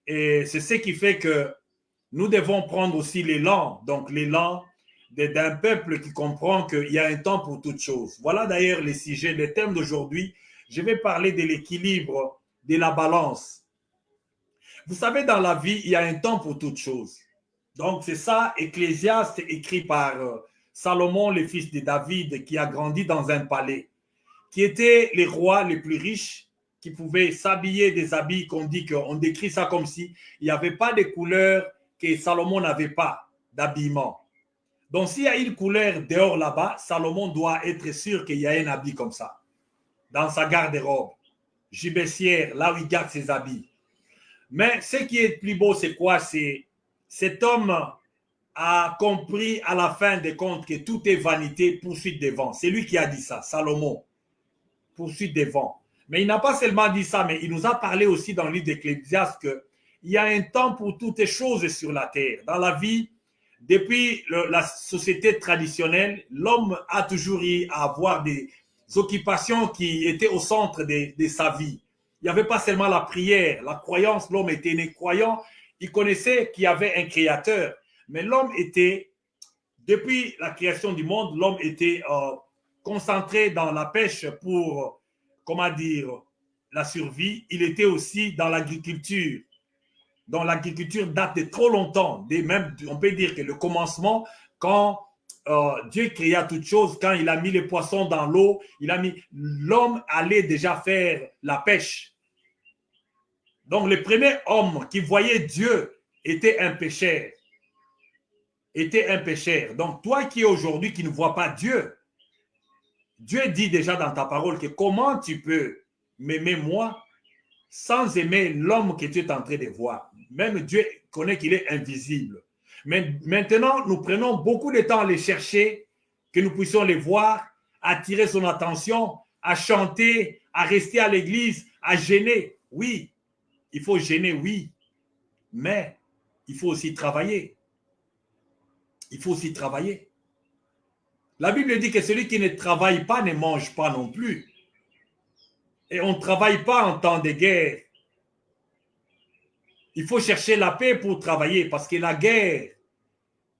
Et c'est ce qui fait que nous devons prendre aussi l'élan, donc l'élan d'un peuple qui comprend qu'il y a un temps pour toute chose. Voilà d'ailleurs les sujets, les thèmes d'aujourd'hui. Je vais parler de l'équilibre, de la balance. Vous savez, dans la vie, il y a un temps pour toute chose. Donc, c'est ça, Ecclésiaste, écrit par Salomon, le fils de David, qui a grandi dans un palais, qui était les rois les plus riches, qui pouvaient s'habiller des habits qu'on dit, qu'on décrit ça comme si il n'y avait pas de couleurs que Salomon n'avait pas d'habillement. Donc, s'il y a une couleur dehors là-bas, Salomon doit être sûr qu'il y a un habit comme ça, dans sa garde-robe, gibecière, là où il garde ses habits. Mais ce qui est plus beau, c'est quoi? C'est cet homme a compris à la fin des comptes que tout est vanité, poursuite des vents. C'est lui qui a dit ça, Salomon, poursuite des vents. Mais il n'a pas seulement dit ça, mais il nous a parlé aussi dans le livre d'Ecclésiaste qu'il y a un temps pour toutes les choses sur la terre. Dans la vie, depuis la société traditionnelle, l'homme a toujours eu à avoir des occupations qui étaient au centre de sa vie. Il n'y avait pas seulement la prière, la croyance, l'homme était né croyant, il connaissait qu'il y avait un créateur, mais l'homme était, depuis la création du monde, l'homme était concentré dans la pêche pour, comment dire, la survie. Il était aussi dans l'agriculture. Donc l'agriculture date de trop longtemps. Même, on peut dire que le commencement, quand Dieu créa toutes choses, quand il a mis les poissons dans l'eau, l'homme allait déjà faire la pêche. Donc le premier homme qui voyait Dieu était un pécheur. Était un pécheur. Donc toi qui aujourd'hui qui ne vois pas Dieu, Dieu dit déjà dans ta parole que comment tu peux m'aimer moi sans aimer l'homme que tu es en train de voir. Même Dieu connaît qu'il est invisible. Mais maintenant, nous prenons beaucoup de temps à les chercher, que nous puissions les voir, attirer son attention, à chanter, à rester à l'église, à gêner. Oui, il faut gêner, oui, mais il faut aussi travailler. Il faut aussi travailler. La Bible dit que celui qui ne travaille pas ne mange pas non plus. Et on ne travaille pas en temps de guerre. Il faut chercher la paix pour travailler parce que la guerre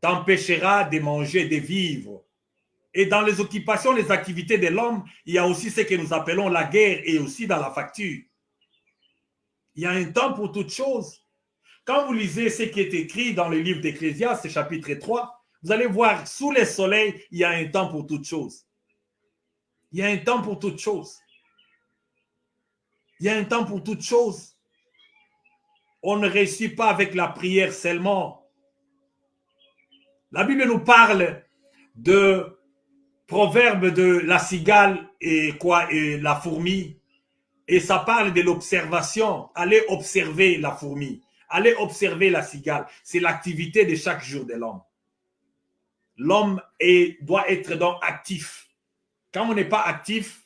t'empêchera de manger, de vivre. Et dans les occupations, les activités de l'homme, il y a aussi ce que nous appelons la guerre et aussi dans la facture. Il y a un temps pour toutes choses. Quand vous lisez ce qui est écrit dans le livre d'Ecclésiaste, chapitre 3, vous allez voir, sous le soleil, il y a un temps pour toutes choses. Il y a un temps pour toutes choses. Il y a un temps pour toutes choses. On ne réussit pas avec la prière seulement. La Bible nous parle de proverbe de la cigale et la fourmi. Et ça parle de l'observation. Allez observer la fourmi. Allez observer la cigale. C'est l'activité de chaque jour de l'homme. L'homme doit être donc actif. Quand on n'est pas actif,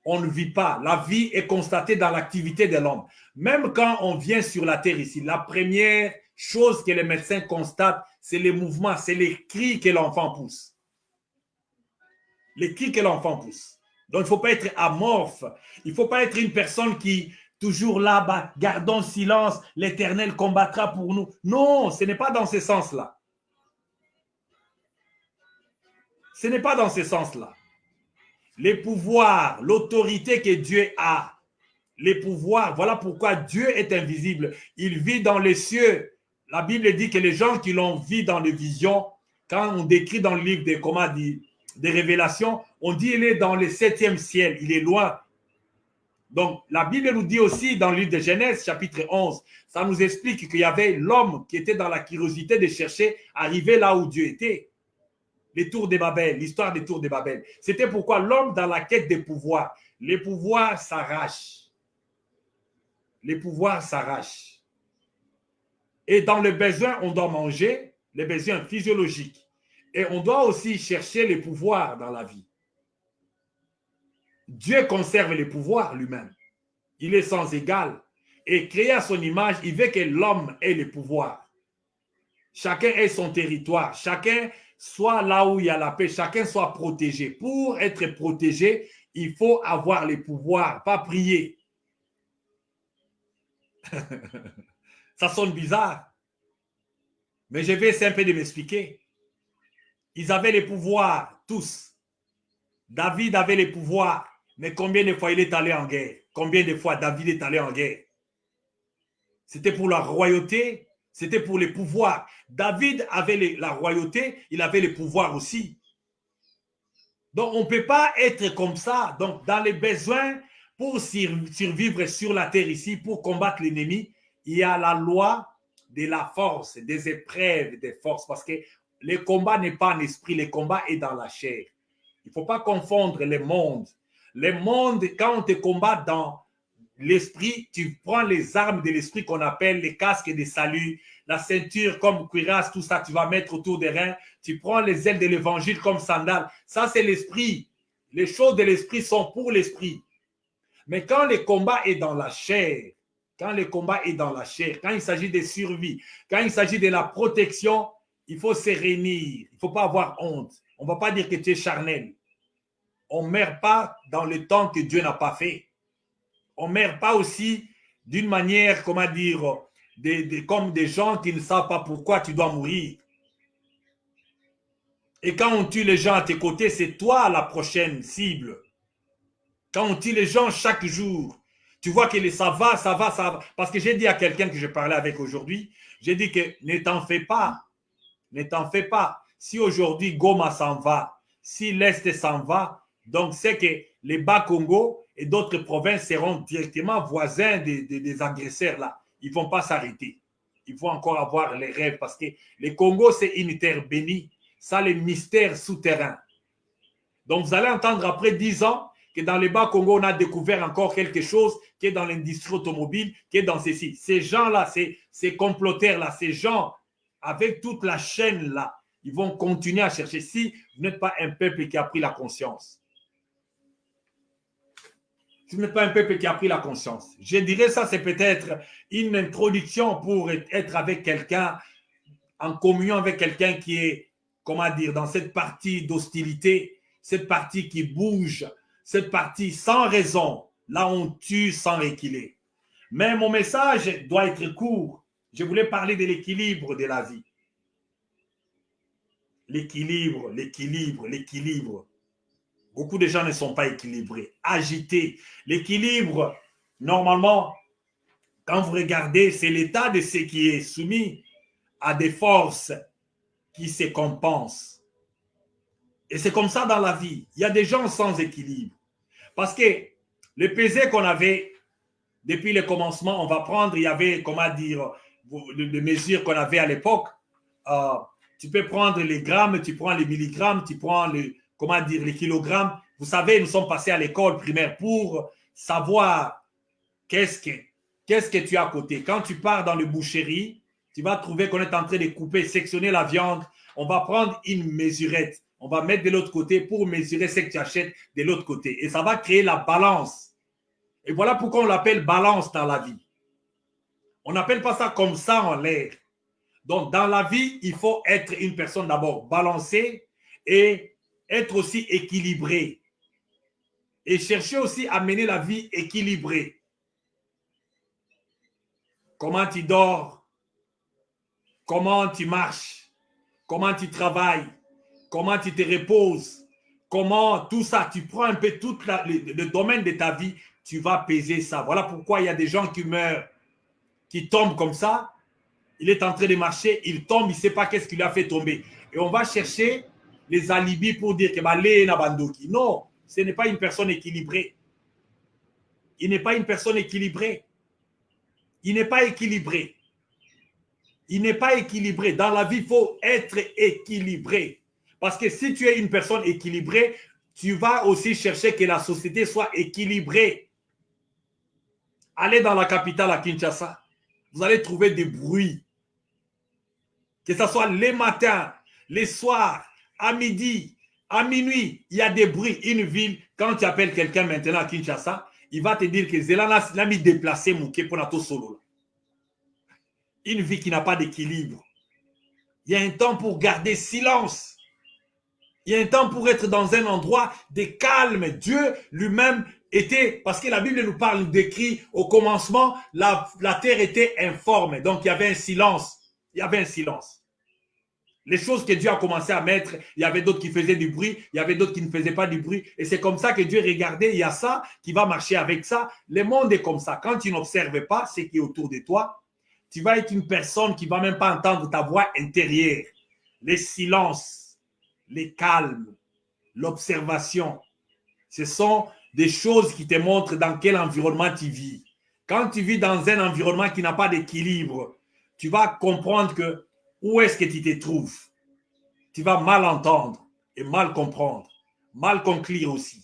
on ne vit pas. La vie est constatée dans l'activité de l'homme. Même quand on vient sur la terre ici, la première chose que les médecins constatent, c'est les mouvements, c'est les cris que l'enfant pousse. Les cris que l'enfant pousse. Donc, il ne faut pas être amorphe. Il ne faut pas être une personne qui, toujours là-bas, gardons silence, l'Éternel combattra pour nous. Non, ce n'est pas dans ce sens-là. Ce n'est pas dans ce sens-là. Les pouvoirs, l'autorité que Dieu a, les pouvoirs, voilà pourquoi Dieu est invisible. Il vit dans les cieux. La Bible dit que les gens qui l'ont vu dans les visions, quand on décrit dans le livre des révélations, on dit qu'il est dans le 7e ciel, il est loin. Donc, la Bible nous dit aussi dans le livre de Genèse, chapitre 11, ça nous explique qu'il y avait l'homme qui était dans la curiosité de chercher à arriver là où Dieu était. Les tours de Babel, l'histoire des tours de Babel. C'était pourquoi l'homme dans la quête des pouvoirs, les pouvoirs s'arrachent. Les pouvoirs s'arrachent. Et dans le besoin, on doit manger, les besoins physiologiques. Et on doit aussi chercher les pouvoirs dans la vie. Dieu conserve les pouvoirs lui-même. Il est sans égal. Et créé à son image, il veut que l'homme ait les pouvoirs. Chacun ait son territoire. Chacun soit là où il y a la paix. Chacun soit protégé. Pour être protégé, il faut avoir les pouvoirs, pas prier. Ça sonne bizarre. Mais je vais essayer un peu de m'expliquer. Ils avaient les pouvoirs, tous. David avait les pouvoirs. Mais combien de fois il est allé en guerre? Combien de fois David est allé en guerre? C'était pour la royauté, c'était pour les pouvoirs. David avait la royauté, il avait les pouvoirs aussi. Donc, on ne peut pas être comme ça. Donc, dans les besoins, pour survivre sur la terre ici, pour combattre l'ennemi, il y a la loi de la force, des épreuves des forces, parce que le combat n'est pas en esprit, le combat est dans la chair. Il ne faut pas confondre les mondes. Les mondes, quand on te combat dans l'esprit, tu prends les armes de l'esprit qu'on appelle les casques de salut, la ceinture comme cuirasse, tout ça, tu vas mettre autour des reins. Tu prends les ailes de l'évangile comme sandales. Ça, c'est l'esprit. Les choses de l'esprit sont pour l'esprit. Mais quand le combat est dans la chair, quand le combat est dans la chair, quand il s'agit de survie, quand il s'agit de la protection, il faut se réunir. Il ne faut pas avoir honte. On ne va pas dire que tu es charnel. On ne meurt pas dans le temps que Dieu n'a pas fait. On ne meurt pas aussi d'une manière, comment dire, comme des gens qui ne savent pas pourquoi tu dois mourir. Et quand on tue les gens à tes côtés, c'est toi la prochaine cible. Quand on tue les gens chaque jour, tu vois que ça va, ça va, ça va. Parce que j'ai dit à quelqu'un que je parlais avec aujourd'hui, j'ai dit que ne t'en fais pas. Ne t'en fais pas. Si aujourd'hui Goma s'en va, si l'Est s'en va, donc c'est que les Bas-Congo et d'autres provinces seront directement voisins des agresseurs là. Ils ne vont pas s'arrêter. Il faut encore avoir les rêves parce que le Congo, c'est une terre bénie. Ça, les mystères souterrains. Donc, vous allez entendre après 10 ans que dans les Bas-Congo, on a découvert encore quelque chose qui est dans l'industrie automobile, qui est dans ceci. Ces gens-là, ces comploteurs-là, ces gens avec toute la chaîne-là, ils vont continuer à chercher. Si vous n'êtes pas un peuple qui a pris la conscience. Si vous n'êtes pas un peuple qui a pris la conscience. Je dirais ça, c'est peut-être une introduction pour être avec quelqu'un, en communion avec quelqu'un qui est, comment dire, dans cette partie d'hostilité, cette partie qui bouge, cette partie sans raison. Là, on tue sans équilibre. Mais mon message doit être court. Je voulais parler de l'équilibre de la vie. L'équilibre, l'équilibre, l'équilibre. Beaucoup de gens ne sont pas équilibrés, agités. L'équilibre, normalement, quand vous regardez, c'est l'état de ce qui est soumis à des forces qui se compensent. Et c'est comme ça dans la vie. Il y a des gens sans équilibre. Parce que le pesé qu'on avait depuis le commencement, on va prendre, il y avait, comment dire, les mesures qu'on avait à l'époque. Tu peux prendre les grammes, tu prends les milligrammes, tu prends les, comment dire, les kilogrammes. Vous savez, nous sommes passés à l'école primaire pour savoir qu'est-ce que tu as à côté. Quand tu pars dans les boucheries, tu vas trouver qu'on est en train de couper, sectionner la viande. On va prendre une mesurette. On va mettre de l'autre côté pour mesurer ce que tu achètes de l'autre côté. Et ça va créer la balance. Et voilà pourquoi on l'appelle balance dans la vie. On n'appelle pas ça comme ça en l'air. Donc, dans la vie, il faut être une personne d'abord balancée et être aussi équilibrée. Et chercher aussi à mener la vie équilibrée. Comment tu dors? Comment tu marches? Comment tu travailles? Comment tu te reposes? Comment tout ça, tu prends un peu tout le domaine de ta vie, tu vas peser ça. Voilà pourquoi il y a des gens qui meurent, qui tombent comme ça. Il est en train de marcher, il tombe, il ne sait pas qu'est-ce qui lui a fait tomber. Et on va chercher les alibis pour dire que non, ce n'est pas une personne équilibrée. Il n'est pas une personne équilibrée. Il n'est pas équilibré. Il n'est pas équilibré. Dans la vie, il faut être équilibré. Parce que si tu es une personne équilibrée, tu vas aussi chercher que la société soit équilibrée. Allez dans la capitale à Kinshasa, vous allez trouver des bruits. Que ce soit les matins, les soirs, à midi, à minuit, il y a des bruits. Une ville, quand tu appelles quelqu'un maintenant à Kinshasa, il va te dire que Zelana l'a mis déplacé Mouké pour notre solo. Une vie qui n'a pas d'équilibre. Il y a un temps pour garder silence. Il y a un temps pour être dans un endroit de calme. Dieu lui-même était, parce que la Bible nous parle, nous décrit, au commencement, la terre était informe. Donc, il y avait un silence. Il y avait un silence. Les choses que Dieu a commencé à mettre, il y avait d'autres qui faisaient du bruit, il y avait d'autres qui ne faisaient pas du bruit. Et c'est comme ça que Dieu regardait, il y a ça qui va marcher avec ça. Le monde est comme ça. Quand tu n'observes pas ce qui est autour de toi, tu vas être une personne qui ne va même pas entendre ta voix intérieure. Les silences, les calmes, l'observation, ce sont des choses qui te montrent dans quel environnement tu vis. Quand tu vis dans un environnement qui n'a pas d'équilibre, tu vas comprendre que où est-ce que tu te trouves. Tu vas mal entendre et mal comprendre, mal conclure aussi.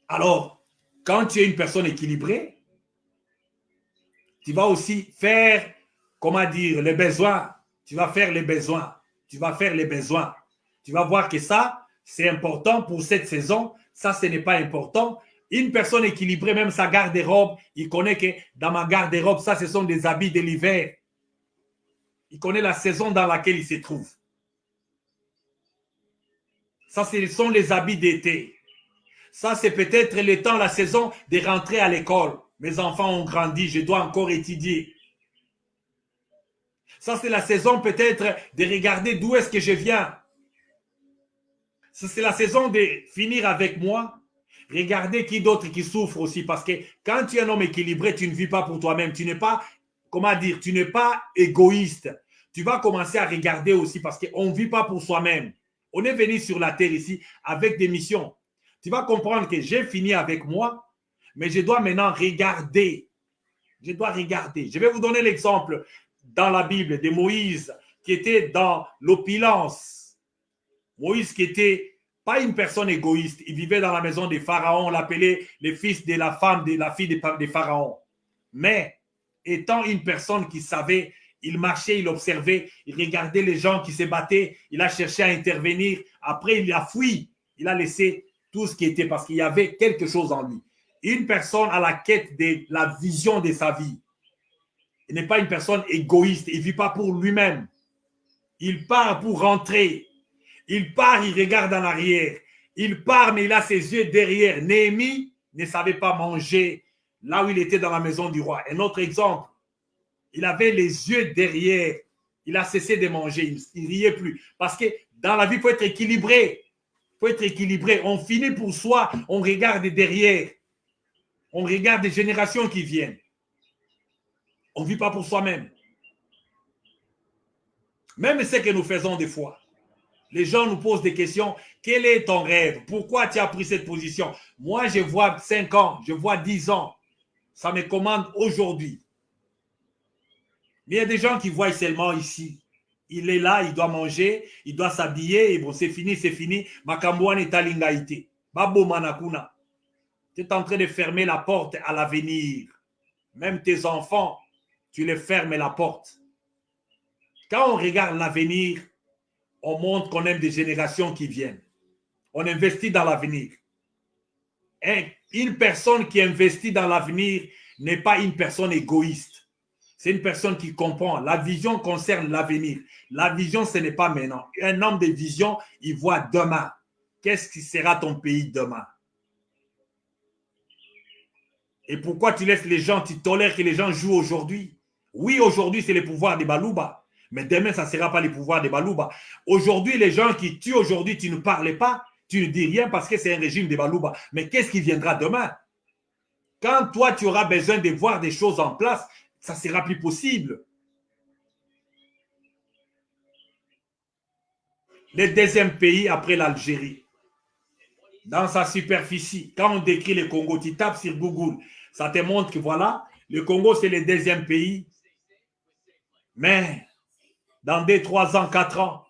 Alors, quand tu es une personne équilibrée, tu vas aussi faire, comment dire, les besoins. Tu vas faire les besoins. Tu vas faire les besoins. Tu vas voir que ça, c'est important pour cette saison. Ça, ce n'est pas important. Une personne équilibrée, même sa garde-robe, il connaît que dans ma garde-robe, ça, ce sont des habits de l'hiver. Il connaît la saison dans laquelle il se trouve. Ça, ce sont les habits d'été. Ça, c'est peut-être le temps, la saison de rentrer à l'école. Mes enfants ont grandi, je dois encore étudier. Ça, c'est la saison peut-être de regarder d'où est-ce que je viens. Ça, c'est la saison de finir avec moi. Regardez qui d'autre qui souffre aussi. Parce que quand tu es un homme équilibré, tu ne vis pas pour toi-même. Tu n'es pas, comment dire, tu n'es pas égoïste. Tu vas commencer à regarder aussi parce qu'on ne vit pas pour soi-même. On est venu sur la terre ici avec des missions. Tu vas comprendre que j'ai fini avec moi, mais je dois maintenant regarder. Je dois regarder. Je vais vous donner l'exemple dans la Bible de Moïse qui était dans l'opulence. Moïse qui était pas une personne égoïste. Il vivait dans la maison des pharaons. On l'appelait le fils de la femme, de la fille des pharaons. Mais étant une personne qui savait, il marchait, il observait, il regardait les gens qui se battaient, il a cherché à intervenir. Après, il a fui. Il a laissé tout ce qui était parce qu'il y avait quelque chose en lui. Une personne à la quête de la vision de sa vie. Il n'est pas une personne égoïste. Il ne vit pas pour lui-même. Il part pour rentrer. Il part, il regarde en arrière. Il part, mais il a ses yeux derrière. Néhémie ne savait pas manger là où il était dans la maison du roi. Un autre exemple, il avait les yeux derrière. Il a cessé de manger. Il ne riait plus. Parce que dans la vie, il faut être équilibré. Il faut être équilibré. On finit pour soi, on regarde derrière. On regarde des générations qui viennent. On ne vit pas pour soi-même. Même ce que nous faisons des fois. Les gens nous posent des questions. Quel est ton rêve? Pourquoi tu as pris cette position? Moi, je vois 5 ans, je vois 10 ans. Ça me commande aujourd'hui. Mais il y a des gens qui voient seulement ici. Il est là, il doit manger, il doit s'habiller, et bon, c'est fini, c'est fini. Makambuan est alingaïté. Babo manakuna. Tu es en train de fermer la porte à l'avenir. Même tes enfants, tu les fermes la porte. Quand on regarde l'avenir, on montre qu'on aime des générations qui viennent. On investit dans l'avenir. Une personne qui investit dans l'avenir n'est pas une personne égoïste. C'est une personne qui comprend. La vision concerne l'avenir. La vision, ce n'est pas maintenant. Un homme de vision, il voit demain. Qu'est-ce qui sera ton pays demain? Et pourquoi tu laisses les gens, tu tolères que les gens jouent aujourd'hui? Oui, aujourd'hui, c'est le pouvoir des Balouba. Mais demain, ça ne sera pas le pouvoir des Balouba. Aujourd'hui, les gens qui tuent aujourd'hui, tu ne parles pas, tu ne dis rien parce que c'est un régime des Balouba. Mais qu'est-ce qui viendra demain? Quand toi, tu auras besoin de voir des choses en place, ça sera plus possible. Le deuxième pays après l'Algérie, dans sa superficie, quand on décrit le Congo, tu tapes sur Google, ça te montre que voilà, le Congo, c'est le deuxième pays. Mais dans 2, 3 ans, 4 ans,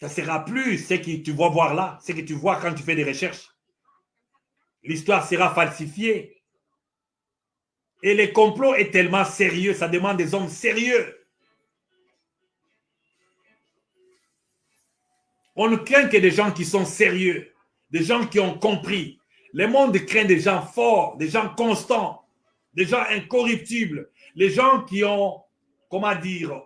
ça ne sera plus ce que tu vas voir là, ce que tu vois quand tu fais des recherches. L'histoire sera falsifiée. Et le complot est tellement sérieux, ça demande des hommes sérieux. On ne craint que des gens qui sont sérieux, des gens qui ont compris. Le monde craint des gens forts, des gens constants, des gens incorruptibles, les gens qui ont, comment dire,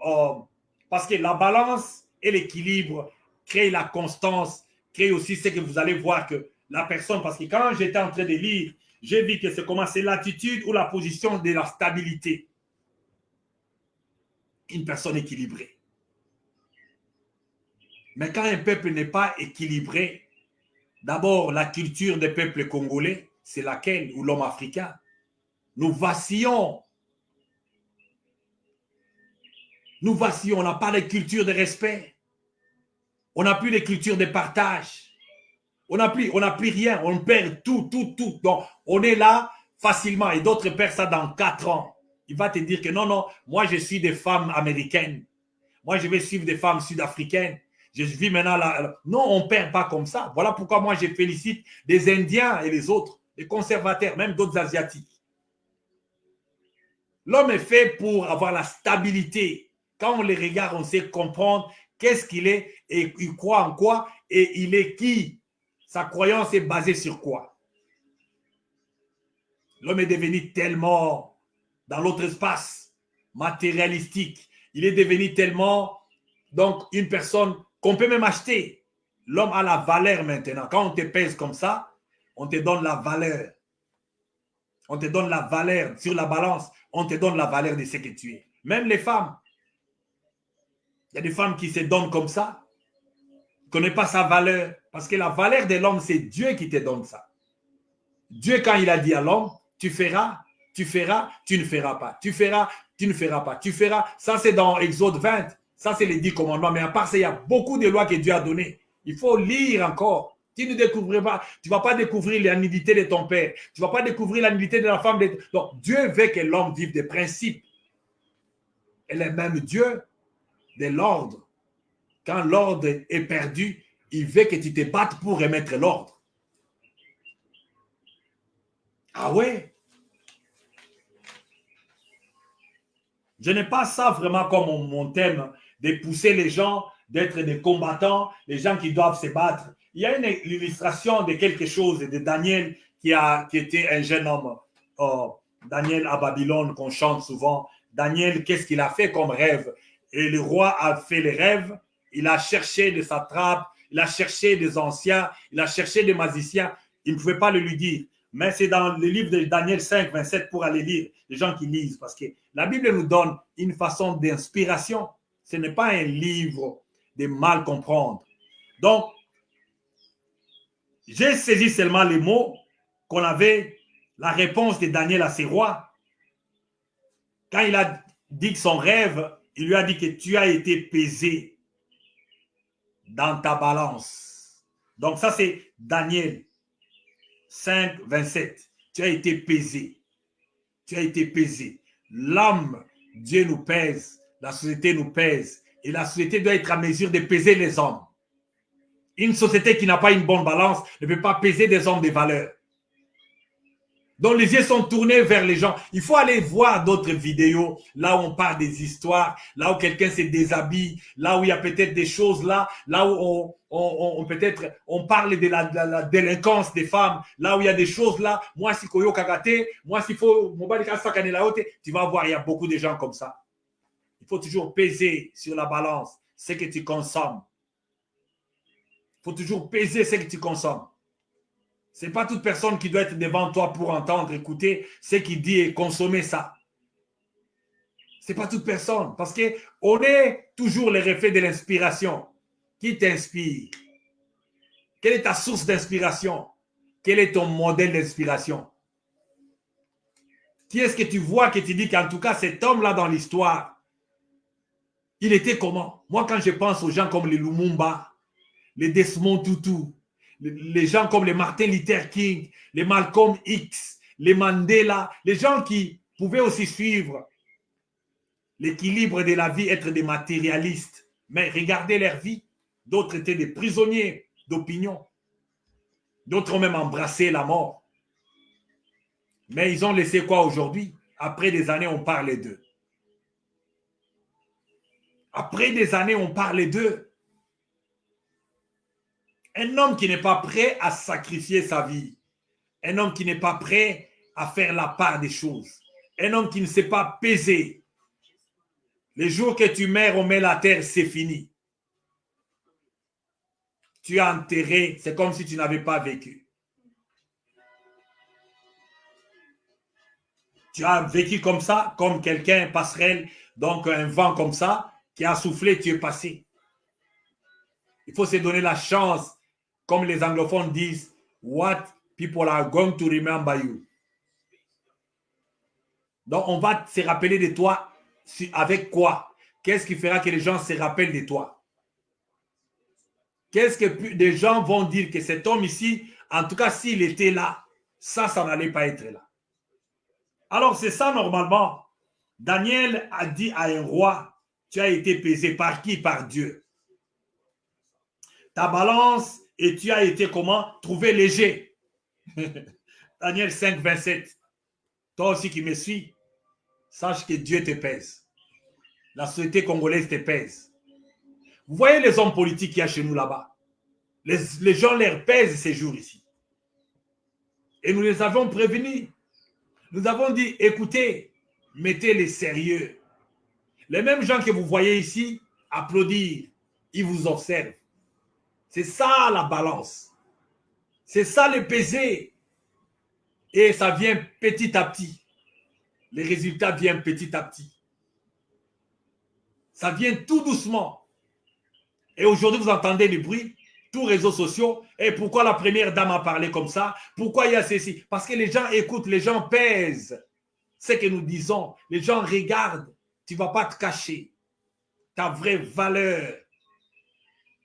parce que la balance et l'équilibre créent la constance, créent aussi ce que vous allez voir que la personne, parce que quand j'étais en train de lire, j'ai vu que c'est comment c'est l'attitude ou la position de la stabilité. Une personne équilibrée. Mais quand un peuple n'est pas équilibré, d'abord la culture des peuples congolais, c'est laquelle, ou l'homme africain, nous vacillons. Nous vacillons, on n'a pas de culture de respect. On n'a plus de culture de partage. On n'a plus rien, on perd tout. Donc, on est là facilement et d'autres perdent ça dans 4 ans. Il va te dire que non, moi je suis des femmes américaines. Moi je vais suivre des femmes sud-africaines. Je vis maintenant là. Non, on ne perd pas comme ça. Voilà pourquoi moi je félicite les Indiens et les autres, les conservateurs, même d'autres Asiatiques. L'homme est fait pour avoir la stabilité. Quand on les regarde, on sait comprendre qu'est-ce qu'il est et il croit en quoi et il est qui. Sa croyance est basée sur quoi? L'homme est devenu tellement dans l'autre espace matérialistique. Il est devenu tellement donc une personne qu'on peut même acheter. L'homme a la valeur maintenant. Quand on te pèse comme ça, on te donne la valeur. On te donne la valeur sur la balance. On te donne la valeur de ce que tu es. Même les femmes. Il y a des femmes qui se donnent comme ça. Ne connaissent pas sa valeur. Parce que la valeur de l'homme, c'est Dieu qui te donne ça. Dieu, quand il a dit à l'homme, tu feras, tu ne feras pas. Tu feras, tu ne feras pas. Tu feras. Ça, c'est dans Exode 20. Ça, c'est les 10 commandements. Mais à part ça, il y a beaucoup de lois que Dieu a données. Il faut lire encore. Tu ne découvres pas. Tu ne vas pas découvrir la nudité de ton père. Tu ne vas pas découvrir la nudité de la femme. Donc, Dieu veut que l'homme vive des principes. Elle est même Dieu de l'ordre. Quand l'ordre est perdu, il veut que tu te battes pour remettre l'ordre. Ah ouais? Je n'ai pas ça vraiment comme mon thème, de pousser les gens, d'être des combattants, les gens qui doivent se battre. Il y a une illustration de quelque chose de Daniel qui était un jeune homme. Daniel à Babylone qu'on chante souvent. Daniel, qu'est-ce qu'il a fait comme rêve? Et le roi a fait les rêves. Il a cherché des satrapes, il a cherché des anciens, il a cherché des magiciens. Il ne pouvait pas le lui dire. Mais c'est dans le livre de Daniel 5, 27 pour aller lire, les gens qui lisent, parce que la Bible nous donne une façon d'inspiration. Ce n'est pas un livre de mal comprendre. Donc, j'ai saisi seulement les mots qu'on avait, la réponse de Daniel à ses rois. Quand il a dit que son rêve, il lui a dit que tu as été pesé dans ta balance. Donc ça, c'est Daniel 5, 27. Tu as été pesé. Tu as été pesé. L'âme, Dieu nous pèse. La société nous pèse. Et la société doit être à mesure de peser les hommes. Une société qui n'a pas une bonne balance ne peut pas peser des hommes de valeur. Donc les yeux sont tournés vers les gens. Il faut aller voir d'autres vidéos, là où on parle des histoires, là où quelqu'un se déshabille, là où il y a peut-être des choses là où peut-être on parle de la délinquance des femmes, là où il y a des choses là. Moi, si Koyo Kagate, moi, s'il faut, tu vas voir, il y a beaucoup de gens comme ça. Il faut toujours peser sur la balance ce que tu consommes. Il faut toujours peser ce que tu consommes. Ce n'est pas toute personne qui doit être devant toi pour entendre, écouter ce qu'il dit et consommer ça. Ce n'est pas toute personne. Parce qu'on est toujours les reflets de l'inspiration. Qui t'inspire? Quelle est ta source d'inspiration? Quel est ton modèle d'inspiration? Qui est-ce que tu vois que tu dis qu'en tout cas, cet homme-là dans l'histoire, il était comment? Moi, quand je pense aux gens comme les Lumumba, les Desmond Tutu, les gens comme les Martin Luther King, les Malcolm X, les Mandela, les gens qui pouvaient aussi suivre l'équilibre de la vie, être des matérialistes, mais regardez leur vie. D'autres étaient des prisonniers d'opinion. D'autres ont même embrassé la mort. Mais ils ont laissé quoi aujourd'hui? Après des années, on parle d'eux. Après des années, on parle d'eux. Un homme qui n'est pas prêt à sacrifier sa vie. Un homme qui n'est pas prêt à faire la part des choses. Un homme qui ne sait pas peser. Les jours que tu meurs, on met la terre, c'est fini. Tu es enterré, c'est comme si tu n'avais pas vécu. Tu as vécu comme ça, comme quelqu'un, passerelle, donc un vent comme ça, qui a soufflé, tu es passé. Il faut se donner la chance, comme les anglophones disent, what people are going to remember you. Donc, on va se rappeler de toi avec quoi? Qu'est-ce qui fera que les gens se rappellent de toi? Qu'est-ce que des gens vont dire que cet homme ici, en tout cas, s'il était là, ça n'allait pas être là. Alors, c'est ça normalement. Daniel a dit à un roi, tu as été pesé par qui? Par Dieu. Ta balance et tu as été comment? Trouvé léger. Daniel 5, 27. Toi aussi qui me suis, sache que Dieu te pèse. La société congolaise te pèse. Vous voyez les hommes politiques qu'il y a chez nous là-bas. Les gens leur pèsent ces jours ici. Et nous les avons prévenus. Nous avons dit, écoutez, mettez les sérieux. Les mêmes gens que vous voyez ici applaudir, ils vous observent. C'est ça la balance. C'est ça le peser. Et ça vient petit à petit. Les résultats viennent petit à petit. Ça vient tout doucement. Et aujourd'hui, vous entendez les bruits, tous réseaux sociaux. Et pourquoi la première dame a parlé comme ça? Pourquoi il y a ceci? Parce que les gens écoutent, les gens pèsent ce que nous disons. Les gens regardent. Tu ne vas pas te cacher. Ta vraie valeur,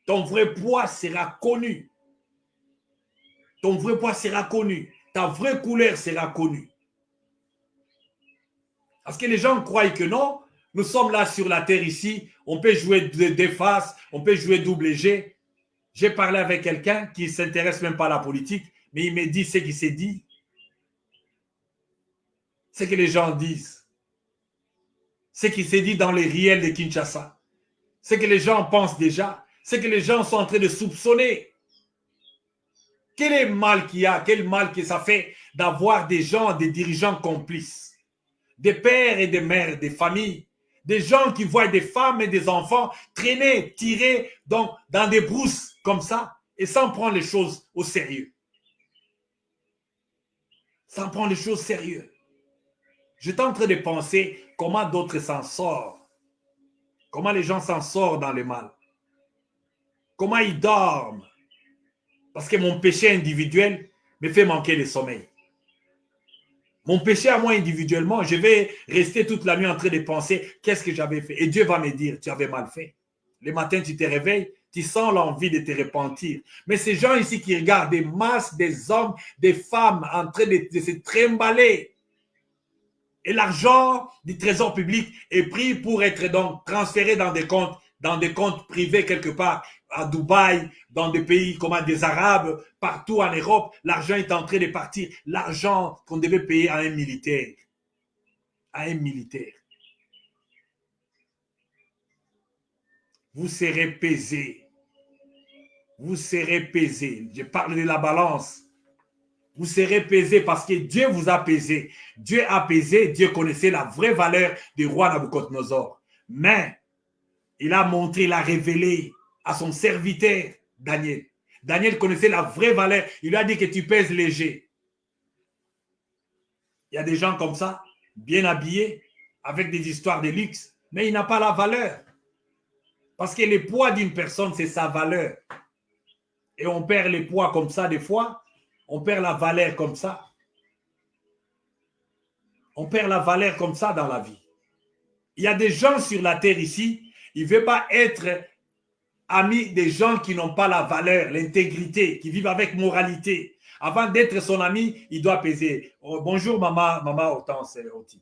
ton vrai poids sera connu. Ton vrai poids sera connu. Ta vraie couleur sera connue. Parce que les gens croient que non, nous sommes là sur la terre ici, on peut jouer des faces, on peut jouer double G. J'ai parlé avec quelqu'un qui ne s'intéresse même pas à la politique, mais il me dit ce qui s'est dit. Ce que les gens disent. Ce qui s'est dit dans les riels de Kinshasa. Ce que les gens pensent déjà. Ce que les gens sont en train de soupçonner. Quel est le mal qu'il y a? Quel mal que ça fait d'avoir des gens, des dirigeants complices, des pères et des mères, des familles, des gens qui voient des femmes et des enfants traîner, tirer donc, dans des brousses comme ça et sans prendre les choses au sérieux. Sans prendre les choses au sérieux. J'étais en train de penser comment d'autres s'en sortent. Comment les gens s'en sortent dans le mal. Comment ils dorment. Parce que mon péché individuel me fait manquer le sommeil. Mon péché à moi individuellement, je vais rester toute la nuit en train de penser qu'est-ce que j'avais fait. Et Dieu va me dire, tu avais mal fait. Le matin, tu te réveilles, tu sens l'envie de te repentir. Mais ces gens ici qui regardent des masses, des hommes, des femmes en train de se trimballer. Et l'argent du trésor public est pris pour être donc transféré dans des comptes privés quelque part, à Dubaï, dans des pays comme des Arabes, partout en Europe. L'argent est en train de partir. L'argent qu'on devait payer à un militaire. À un militaire. Vous serez pesé. Vous serez pesé. Je parle de la balance. Vous serez pesé parce que Dieu vous a pesé. Dieu a pesé, Dieu connaissait la vraie valeur du roi Nabucodonosor. Mais il a montré, il a révélé à son serviteur Daniel. Daniel connaissait la vraie valeur. Il lui a dit que tu pèses léger. Il y a des gens comme ça, bien habillés, avec des histoires de luxe, mais il n'a pas la valeur. Parce que le poids d'une personne, c'est sa valeur. Et on perd le poids comme ça des fois. On perd la valeur comme ça. On perd la valeur comme ça dans la vie. Il y a des gens sur la terre ici, ils ne veulent pas être amis des gens qui n'ont pas la valeur, l'intégrité, qui vivent avec moralité. Avant d'être son ami, il doit peser. Oh, bonjour maman Hortense Oti.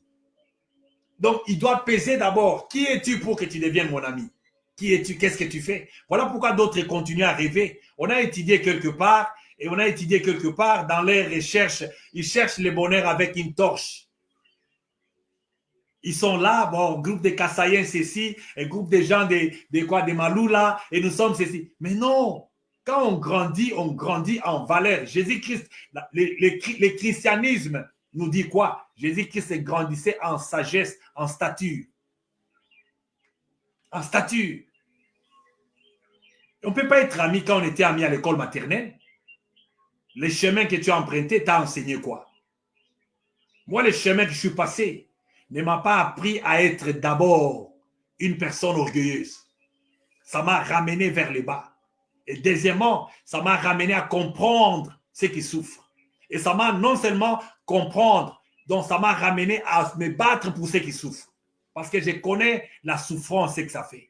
Donc, il doit peser d'abord. Qui es-tu pour que tu deviennes mon ami? Qui es-tu? Qu'est-ce que tu fais? Voilà pourquoi d'autres continuent à rêver. On a étudié quelque part, et on a étudié quelque part dans leurs recherches. Ils cherchent le bonheur avec une torche. Ils sont là, bon, groupe de Kassaïens, ceci, un groupe de gens des Maloula, et nous sommes ceci. Mais non, quand on grandit en valeur. Jésus-Christ, le christianisme nous dit quoi? Jésus-Christ grandissait en sagesse, en stature. En stature. On ne peut pas être amis quand on était amis à l'école maternelle. Les chemins que tu as empruntés, t'as enseigné quoi? Moi, le chemin que je suis passé ne m'a pas appris à être d'abord une personne orgueilleuse. Ça m'a ramené vers le bas. Et deuxièmement, ça m'a ramené à comprendre ceux qui souffrent. Et ça m'a non seulement comprendre, donc ça m'a ramené à me battre pour ceux qui souffrent. Parce que je connais la souffrance, ce que ça fait.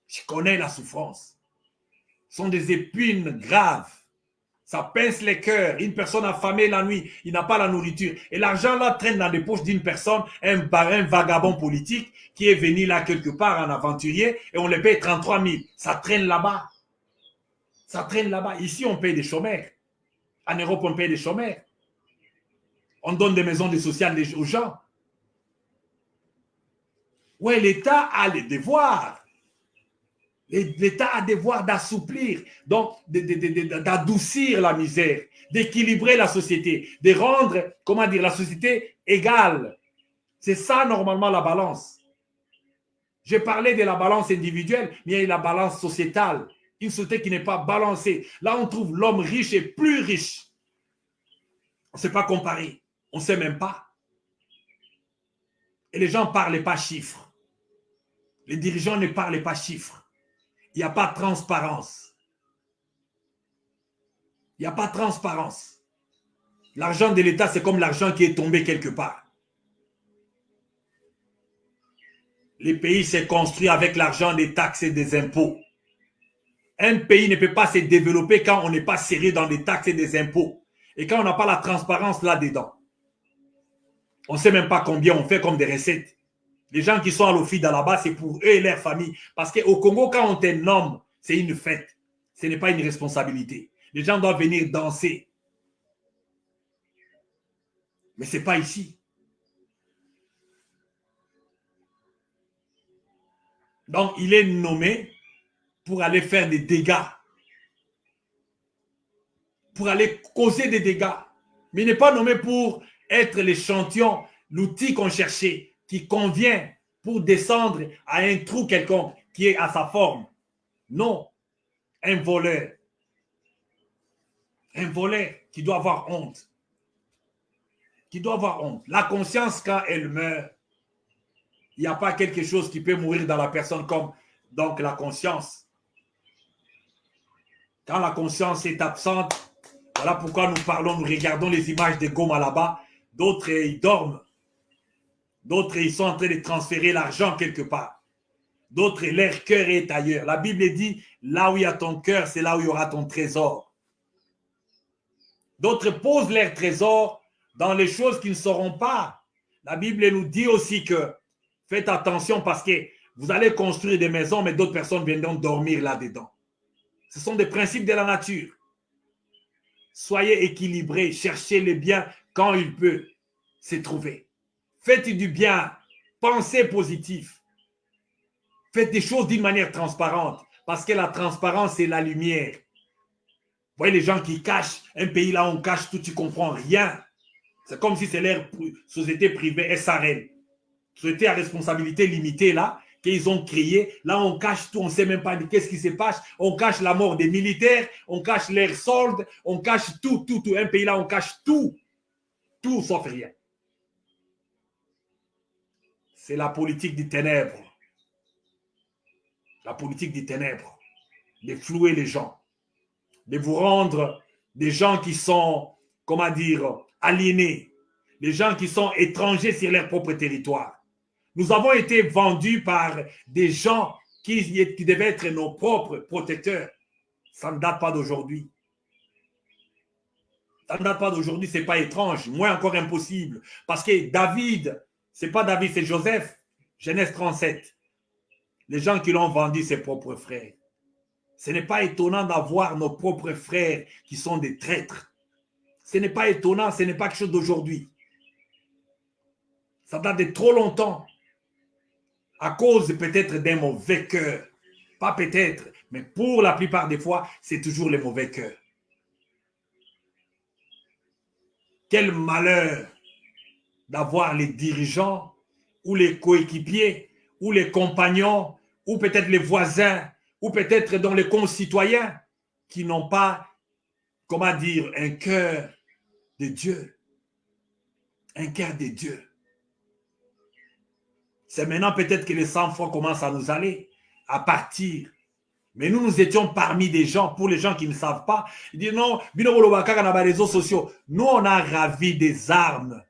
Je connais la souffrance. Ce sont des épines graves. Ça pince les cœurs. Une personne affamée la nuit, il n'a pas la nourriture. Et l'argent là traîne dans les poches d'une personne, un vagabond politique qui est venu là quelque part en aventurier et on le paye 33 000. Ça traîne là-bas. Ça traîne là-bas. Ici, on paye des chômeurs. En Europe, on paye des chômeurs. On donne des maisons de social aux gens. Ouais, l'État a les devoirs. L'État a le devoir d'assouplir, donc d'adoucir la misère, d'équilibrer la société, de rendre, comment dire, la société égale. C'est ça, normalement, la balance. J'ai parlé de la balance individuelle, mais il y a la balance sociétale. Une société qui n'est pas balancée. Là, on trouve l'homme riche et plus riche. On ne sait pas comparer. On ne sait même pas. Et les gens ne parlent pas chiffres. Les dirigeants ne parlent pas chiffres. Il n'y a pas de transparence. Il n'y a pas de transparence. L'argent de l'État, c'est comme l'argent qui est tombé quelque part. Les pays se construisent avec l'argent des taxes et des impôts. Un pays ne peut pas se développer quand on n'est pas serré dans des taxes et des impôts. Et quand on n'a pas la transparence là-dedans. On ne sait même pas combien on fait comme des recettes. Les gens qui sont à l'OFIDA là-bas, c'est pour eux et leur famille. Parce qu'au Congo, quand on te nomme, c'est une fête. Ce n'est pas une responsabilité. Les gens doivent venir danser. Mais ce n'est pas ici. Donc, il est nommé pour aller faire des dégâts. Pour aller causer des dégâts. Mais il n'est pas nommé pour être l'échantillon, l'outil qu'on cherchait, qui convient pour descendre à un trou quelconque qui est à sa forme. Non. Un voleur. Un voleur qui doit avoir honte. Qui doit avoir honte. La conscience, quand elle meurt, il n'y a pas quelque chose qui peut mourir dans la personne comme donc la conscience. Quand la conscience est absente, voilà pourquoi nous parlons, nous regardons les images de Goma là-bas. D'autres, ils dorment. D'autres, ils sont en train de transférer l'argent quelque part. D'autres, leur cœur est ailleurs. La Bible dit, là où il y a ton cœur, c'est là où il y aura ton trésor. D'autres posent leur trésor dans les choses qui ne seront pas. La Bible nous dit aussi que faites attention parce que vous allez construire des maisons, mais d'autres personnes viendront dormir là-dedans. Ce sont des principes de la nature. Soyez équilibrés, cherchez le bien quand il peut se trouver. Faites du bien, pensez positif. Faites des choses d'une manière transparente, parce que la transparence, c'est la lumière. Vous voyez les gens qui cachent, un pays là, on cache tout, tu ne comprends rien. C'est comme si c'est leur société privée SARL. Société à responsabilité limitée là, qu'ils ont créé. Là, on cache tout, on ne sait même pas qu'est-ce qui se passe. On cache la mort des militaires, on cache leurs soldes, on cache tout. Un pays là, on cache tout. Tout sauf rien. C'est la politique des ténèbres. La politique des ténèbres. De flouer les gens. De vous rendre des gens qui sont, comment dire, aliénés. Des gens qui sont étrangers sur leur propre territoire. Nous avons été vendus par des gens qui devaient être nos propres protecteurs. Ça ne date pas d'aujourd'hui. Ça ne date pas d'aujourd'hui, ce n'est pas étrange, moins encore impossible. Parce que David, ce n'est pas David, c'est Joseph, Genèse 37. Les gens qui l'ont vendu, ses propres frères. Ce n'est pas étonnant d'avoir nos propres frères qui sont des traîtres. Ce n'est pas étonnant, ce n'est pas quelque chose d'aujourd'hui. Ça date de trop longtemps. À cause peut-être d'un mauvais cœur. Pas peut-être, mais pour la plupart des fois, c'est toujours le mauvais cœur. Quel malheur d'avoir les dirigeants ou les coéquipiers ou les compagnons ou peut-être les voisins ou peut-être dans les concitoyens qui n'ont pas, comment dire, un cœur de Dieu. Un cœur de Dieu. C'est maintenant peut-être que les sang-froid commencent à nous aller, à partir. Mais nous étions parmi des gens, pour les gens qui ne savent pas, ils disent non, dans les réseaux sociaux. Nous, on a ravi des armes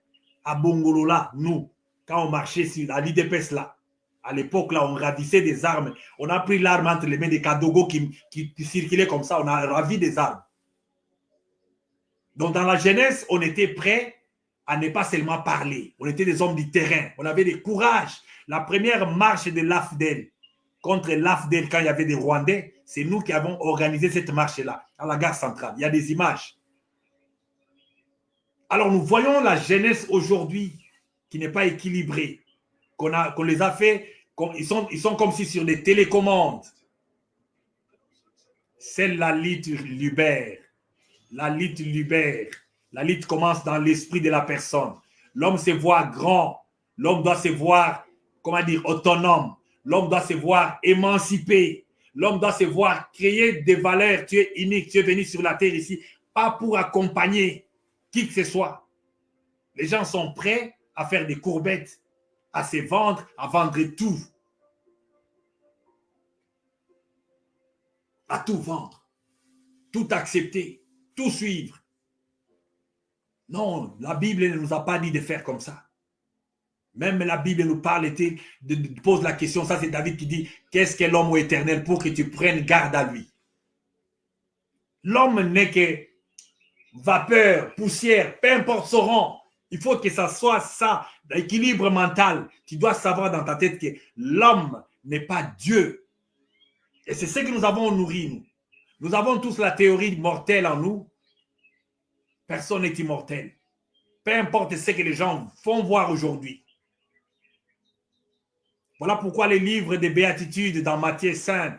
à Bongolola, nous, quand on marchait sur, à l'IDPS là. À l'époque, là, on ravissait des armes. On a pris l'arme entre les mains des Kadogo qui circulaient comme ça. On a ravi des armes. Donc, dans la jeunesse, on était prêts à ne pas seulement parler. On était des hommes du terrain. On avait du courage. La première marche de l'AFDEL contre l'AFDEL, quand il y avait des Rwandais, c'est nous qui avons organisé cette marche-là, à la gare centrale. Il y a des images. Alors, nous voyons la jeunesse aujourd'hui qui n'est pas équilibrée, qu'on les a fait, ils sont comme si sur des télécommandes. C'est la lutte Lubert. La lutte Lubert. La lutte commence dans l'esprit de la personne. L'homme se voit grand. L'homme doit se voir, comment dire, autonome. L'homme doit se voir émancipé. L'homme doit se voir créer des valeurs. Tu es unique, tu es venu sur la terre ici, pas pour accompagner qui que ce soit. Les gens sont prêts à faire des courbettes, à se vendre, à vendre tout. À tout vendre, tout accepter, tout suivre. Non, la Bible ne nous a pas dit de faire comme ça. Même la Bible nous parle, pose la question, ça c'est David qui dit, qu'est-ce qu'est l'homme éternel pour que tu prennes garde à lui? L'homme n'est que vapeur, poussière, peu importe son rang. Il faut que ça soit ça, l'équilibre mental. Tu dois savoir dans ta tête que l'homme n'est pas Dieu. Et c'est ce que nous avons nourri, nous. Nous avons tous la théorie mortelle en nous. Personne n'est immortel. Peu importe ce que les gens font voir aujourd'hui. Voilà pourquoi les livres des béatitudes dans Matthieu 5,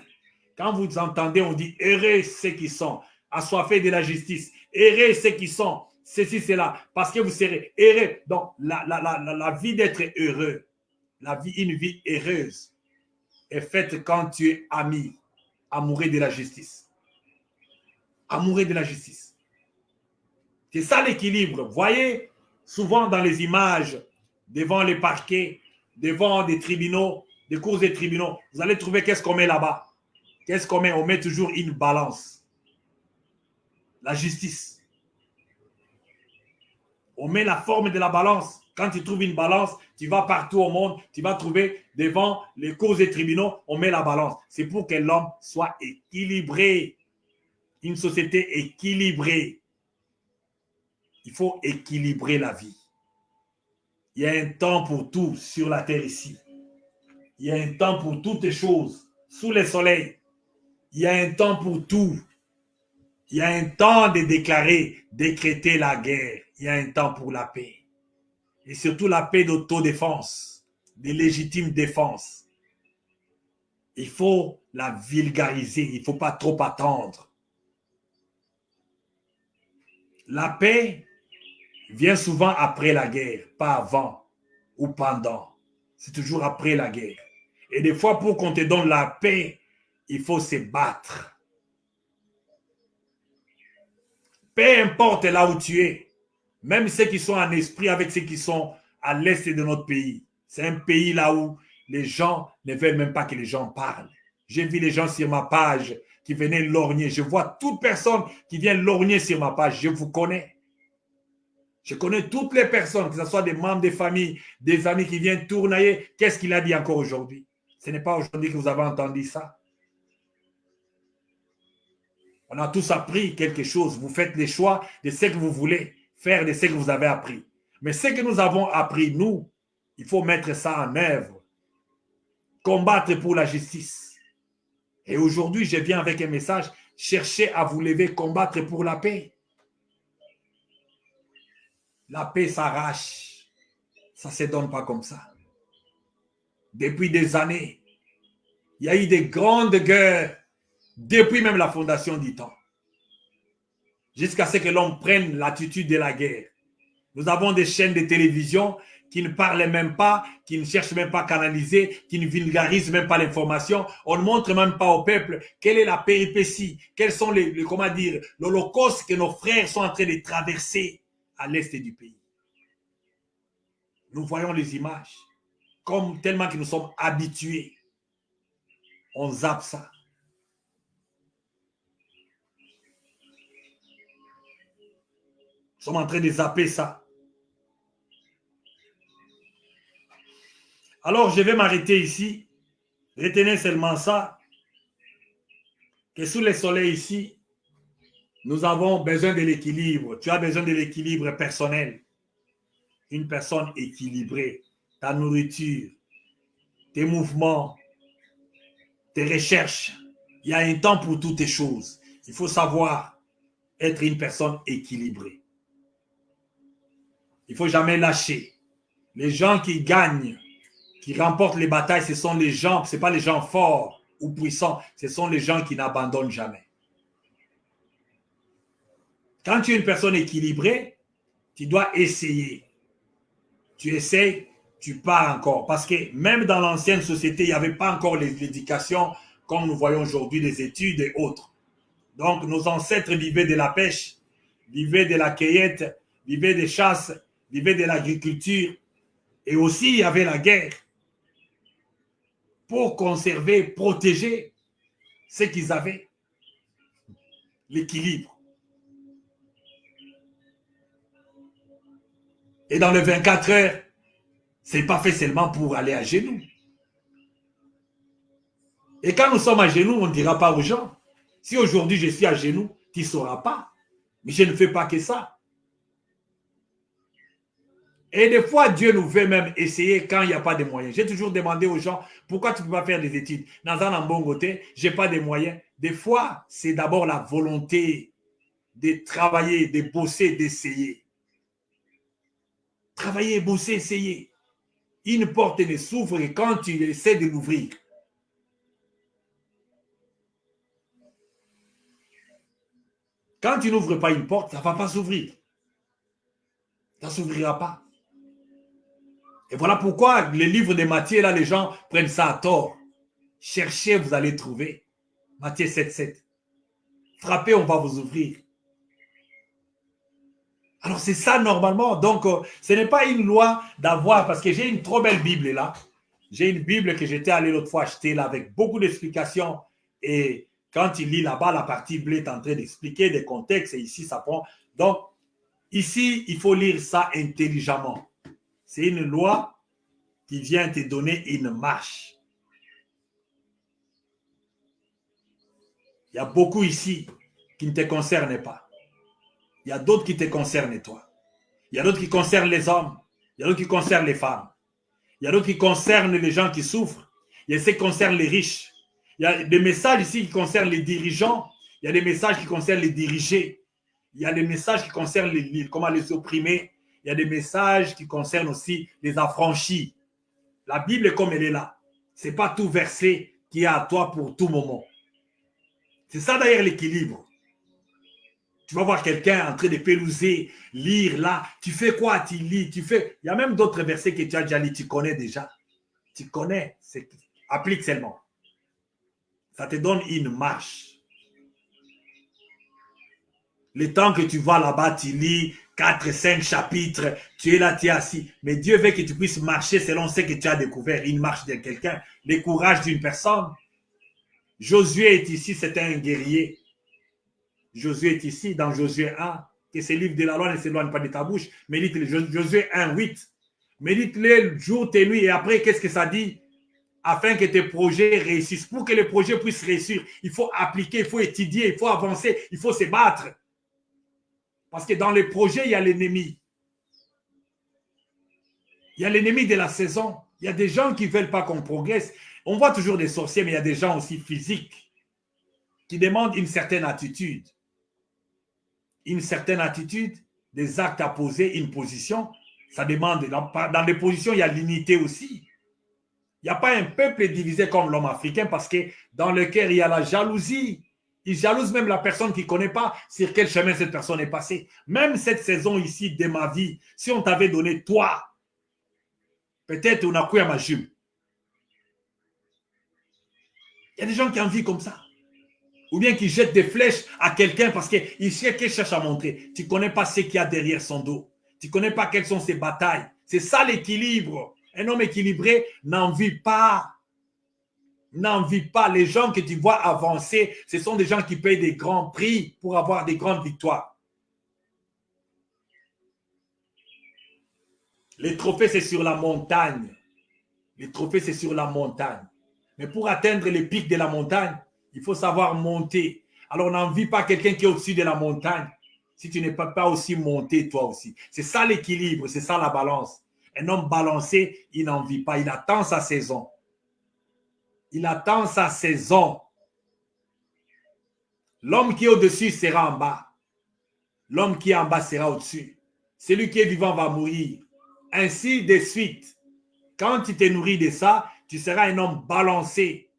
quand vous entendez, on dit « Heureux ceux qui sont assoiffés de la justice. Heureux ceux qui sont ceci, cela. » Parce que vous serez heureux. Donc, la vie d'être heureux, une vie heureuse est faite quand tu es ami, amoureux de la justice. Amoureux de la justice. C'est ça l'équilibre. Voyez, souvent dans les images, devant les parquets, devant des tribunaux, des cours des tribunaux, vous allez trouver qu'est-ce qu'on met là-bas. Qu'est-ce qu'on met? On met toujours une balance. La justice. On met la forme de la balance. Quand tu trouves une balance, tu vas partout au monde, tu vas trouver devant les cours des tribunaux, on met la balance. C'est pour que l'homme soit équilibré. Une société équilibrée. Il faut équilibrer la vie. Il y a un temps pour tout sur la terre ici. Il y a un temps pour toutes les choses sous le soleil. Il y a un temps pour tout. Il y a un temps de déclarer, décréter la guerre. Il y a un temps pour la paix. Et surtout la paix d'autodéfense, de légitime défense. Il faut la vulgariser. Il ne faut pas trop attendre. La paix vient souvent après la guerre, pas avant ou pendant. C'est toujours après la guerre. Et des fois, pour qu'on te donne la paix, il faut se battre. Peu importe là où tu es, même ceux qui sont en esprit avec ceux qui sont à l'est de notre pays. C'est un pays là où les gens ne veulent même pas que les gens parlent. J'ai vu les gens sur ma page qui venaient lorgner. Je vois toute personne qui vient lorgner sur ma page. Je vous connais. Je connais toutes les personnes, que ce soit des membres des familles, des amis qui viennent tournailler. Qu'est-ce qu'il a dit encore aujourd'hui? Ce n'est pas aujourd'hui que vous avez entendu ça. On a tous appris quelque chose. Vous faites les choix de ce que vous voulez faire, de ce que vous avez appris. Mais ce que nous avons appris, nous, il faut mettre ça en œuvre. Combattre pour la justice. Et aujourd'hui, je viens avec un message. Cherchez à vous lever, combattre pour la paix. La paix s'arrache. Ça ne se donne pas comme ça. Depuis des années, il y a eu des grandes guerres, depuis même la fondation du temps, jusqu'à ce que l'on prenne l'attitude de la guerre. Nous avons des chaînes de télévision qui ne parlent même pas, qui ne cherchent même pas à canaliser, qui ne vulgarisent même pas l'information. On ne montre même pas au peuple quelle est la péripétie, quels sont comment dire, l'holocauste que nos frères sont en train de traverser à l'est du pays. Nous voyons les images. Comme tellement que nous sommes habitués. On zappe ça. Nous sommes en train de zapper ça. Alors, je vais m'arrêter ici. Retenez seulement ça. Que sous le soleil ici, nous avons besoin de l'équilibre. Tu as besoin de l'équilibre personnel. Une personne équilibrée. Ta nourriture, tes mouvements, tes recherches. Il y a un temps pour toutes les choses. Il faut savoir être une personne équilibrée. Il ne faut jamais lâcher. Les gens qui gagnent, qui remportent les batailles, ce sont les gens, ce n'est pas les gens forts ou puissants, ce sont les gens qui n'abandonnent jamais. Quand tu es une personne équilibrée, tu dois essayer. Tu essaies, tu pars encore. Parce que même dans l'ancienne société, il n'y avait pas encore l'éducation comme nous voyons aujourd'hui, les études et autres. Donc, nos ancêtres vivaient de la pêche, vivaient de la cueillette, vivaient des chasses, vivaient de l'agriculture. Et aussi, il y avait la guerre pour conserver, protéger ce qu'ils avaient. L'équilibre. Et dans les 24 heures, ce n'est pas fait seulement pour aller à genoux. Et quand nous sommes à genoux, on ne dira pas aux gens. Si aujourd'hui je suis à genoux, tu ne sauras pas. Mais je ne fais pas que ça. Et des fois, Dieu nous fait même essayer quand il n'y a pas de moyens. J'ai toujours demandé aux gens, pourquoi tu ne peux pas faire des études? Dans un bon côté, je n'ai pas de moyens. Des fois, c'est d'abord la volonté de travailler, de bosser, d'essayer. Travailler, bosser, essayer. Une porte ne s'ouvre que quand tu essaies de l'ouvrir. Quand tu n'ouvres pas une porte, ça ne va pas s'ouvrir. Ça ne s'ouvrira pas. Et voilà pourquoi les livres de Matthieu, là, les gens prennent ça à tort. Cherchez, vous allez trouver. Matthieu 7,7. Frappez, on va vous ouvrir. Alors c'est ça normalement. Donc, ce n'est pas une loi d'avoir, parce que j'ai une trop belle Bible là. J'ai une Bible que j'étais allé l'autre fois acheter là avec beaucoup d'explications. Et quand il lit là-bas, la partie bleue est en train d'expliquer des contextes et ici ça prend. Donc, ici, il faut lire ça intelligemment. C'est une loi qui vient te donner une marche. Il y a beaucoup ici qui ne te concernent pas. Il y a d'autres qui te concernent toi. Il y a d'autres qui concernent les hommes. Il y a d'autres qui concernent les femmes. Il y a d'autres qui concernent les gens qui souffrent. Il y a ceux qui concernent les riches. Il y a des messages ici qui concernent les dirigeants. Il y a des messages qui concernent les dirigés. Il y a des messages qui concernent comment les opprimés. Il y a des messages qui concernent aussi les affranchis. La Bible est comme elle est là. Ce n'est pas tout verset qui est à toi pour tout moment. C'est ça d'ailleurs l'équilibre. Tu vas voir quelqu'un en train de pelouser, lire là. Tu fais quoi? Tu lis, tu fais. Il y a même d'autres versets que tu as déjà lu, tu connais déjà. Tu connais. Applique seulement. Ça te donne une marche. Le temps que tu vas là-bas, tu lis 4, 5 chapitres, tu es là, tu es assis. Mais Dieu veut que tu puisses marcher selon ce que tu as découvert. Une marche de quelqu'un, le courage d'une personne. Josué est ici, c'est un guerrier. Josué est ici, dans Josué 1, que ce livre de la loi ne s'éloigne pas de ta bouche. Médite-le, Josué 1, 8. Médite-le jour et nuit. Et après, qu'est-ce que ça dit? Afin que tes projets réussissent. Pour que les projets puissent réussir, il faut appliquer, il faut étudier, il faut avancer, il faut se battre. Parce que dans les projets, il y a l'ennemi. Il y a l'ennemi de la saison. Il y a des gens qui ne veulent pas qu'on progresse. On voit toujours des sorciers, mais il y a des gens aussi physiques qui demandent une certaine attitude. Une certaine attitude, des actes à poser, une position. Ça demande, dans les positions, il y a l'unité aussi. Il n'y a pas un peuple divisé comme l'homme africain parce que dans le cœur, il y a la jalousie. Il jalouse même la personne qui ne connaît pas sur quel chemin cette personne est passée. Même cette saison ici de ma vie, si on t'avait donné toi, peut-être on a cru à ma jume. Il y a des gens qui en vivent comme ça. Ou bien qui jettent des flèches à quelqu'un parce qu'il cherche à montrer. Tu ne connais pas ce qu'il y a derrière son dos. Tu ne connais pas quelles sont ses batailles, C'est ça l'équilibre. Un homme équilibré n'envie pas. N'envie pas. Les gens que tu vois avancer, ce sont des gens qui payent des grands prix pour avoir des grandes victoires. Les trophées, c'est sur la montagne. Les trophées, c'est sur la montagne. Mais pour atteindre les pics de la montagne, il faut savoir monter. Alors, on n'envie pas quelqu'un qui est au-dessus de la montagne si tu n'es pas aussi monté toi aussi. C'est ça l'équilibre, c'est ça la balance. Un homme balancé, il n'en vit pas. Il attend sa saison. Il attend sa saison. L'homme qui est au-dessus sera en bas. L'homme qui est en bas sera au-dessus. Celui qui est vivant va mourir. Ainsi de suite. Quand tu te nourris de ça, tu seras un homme balancé.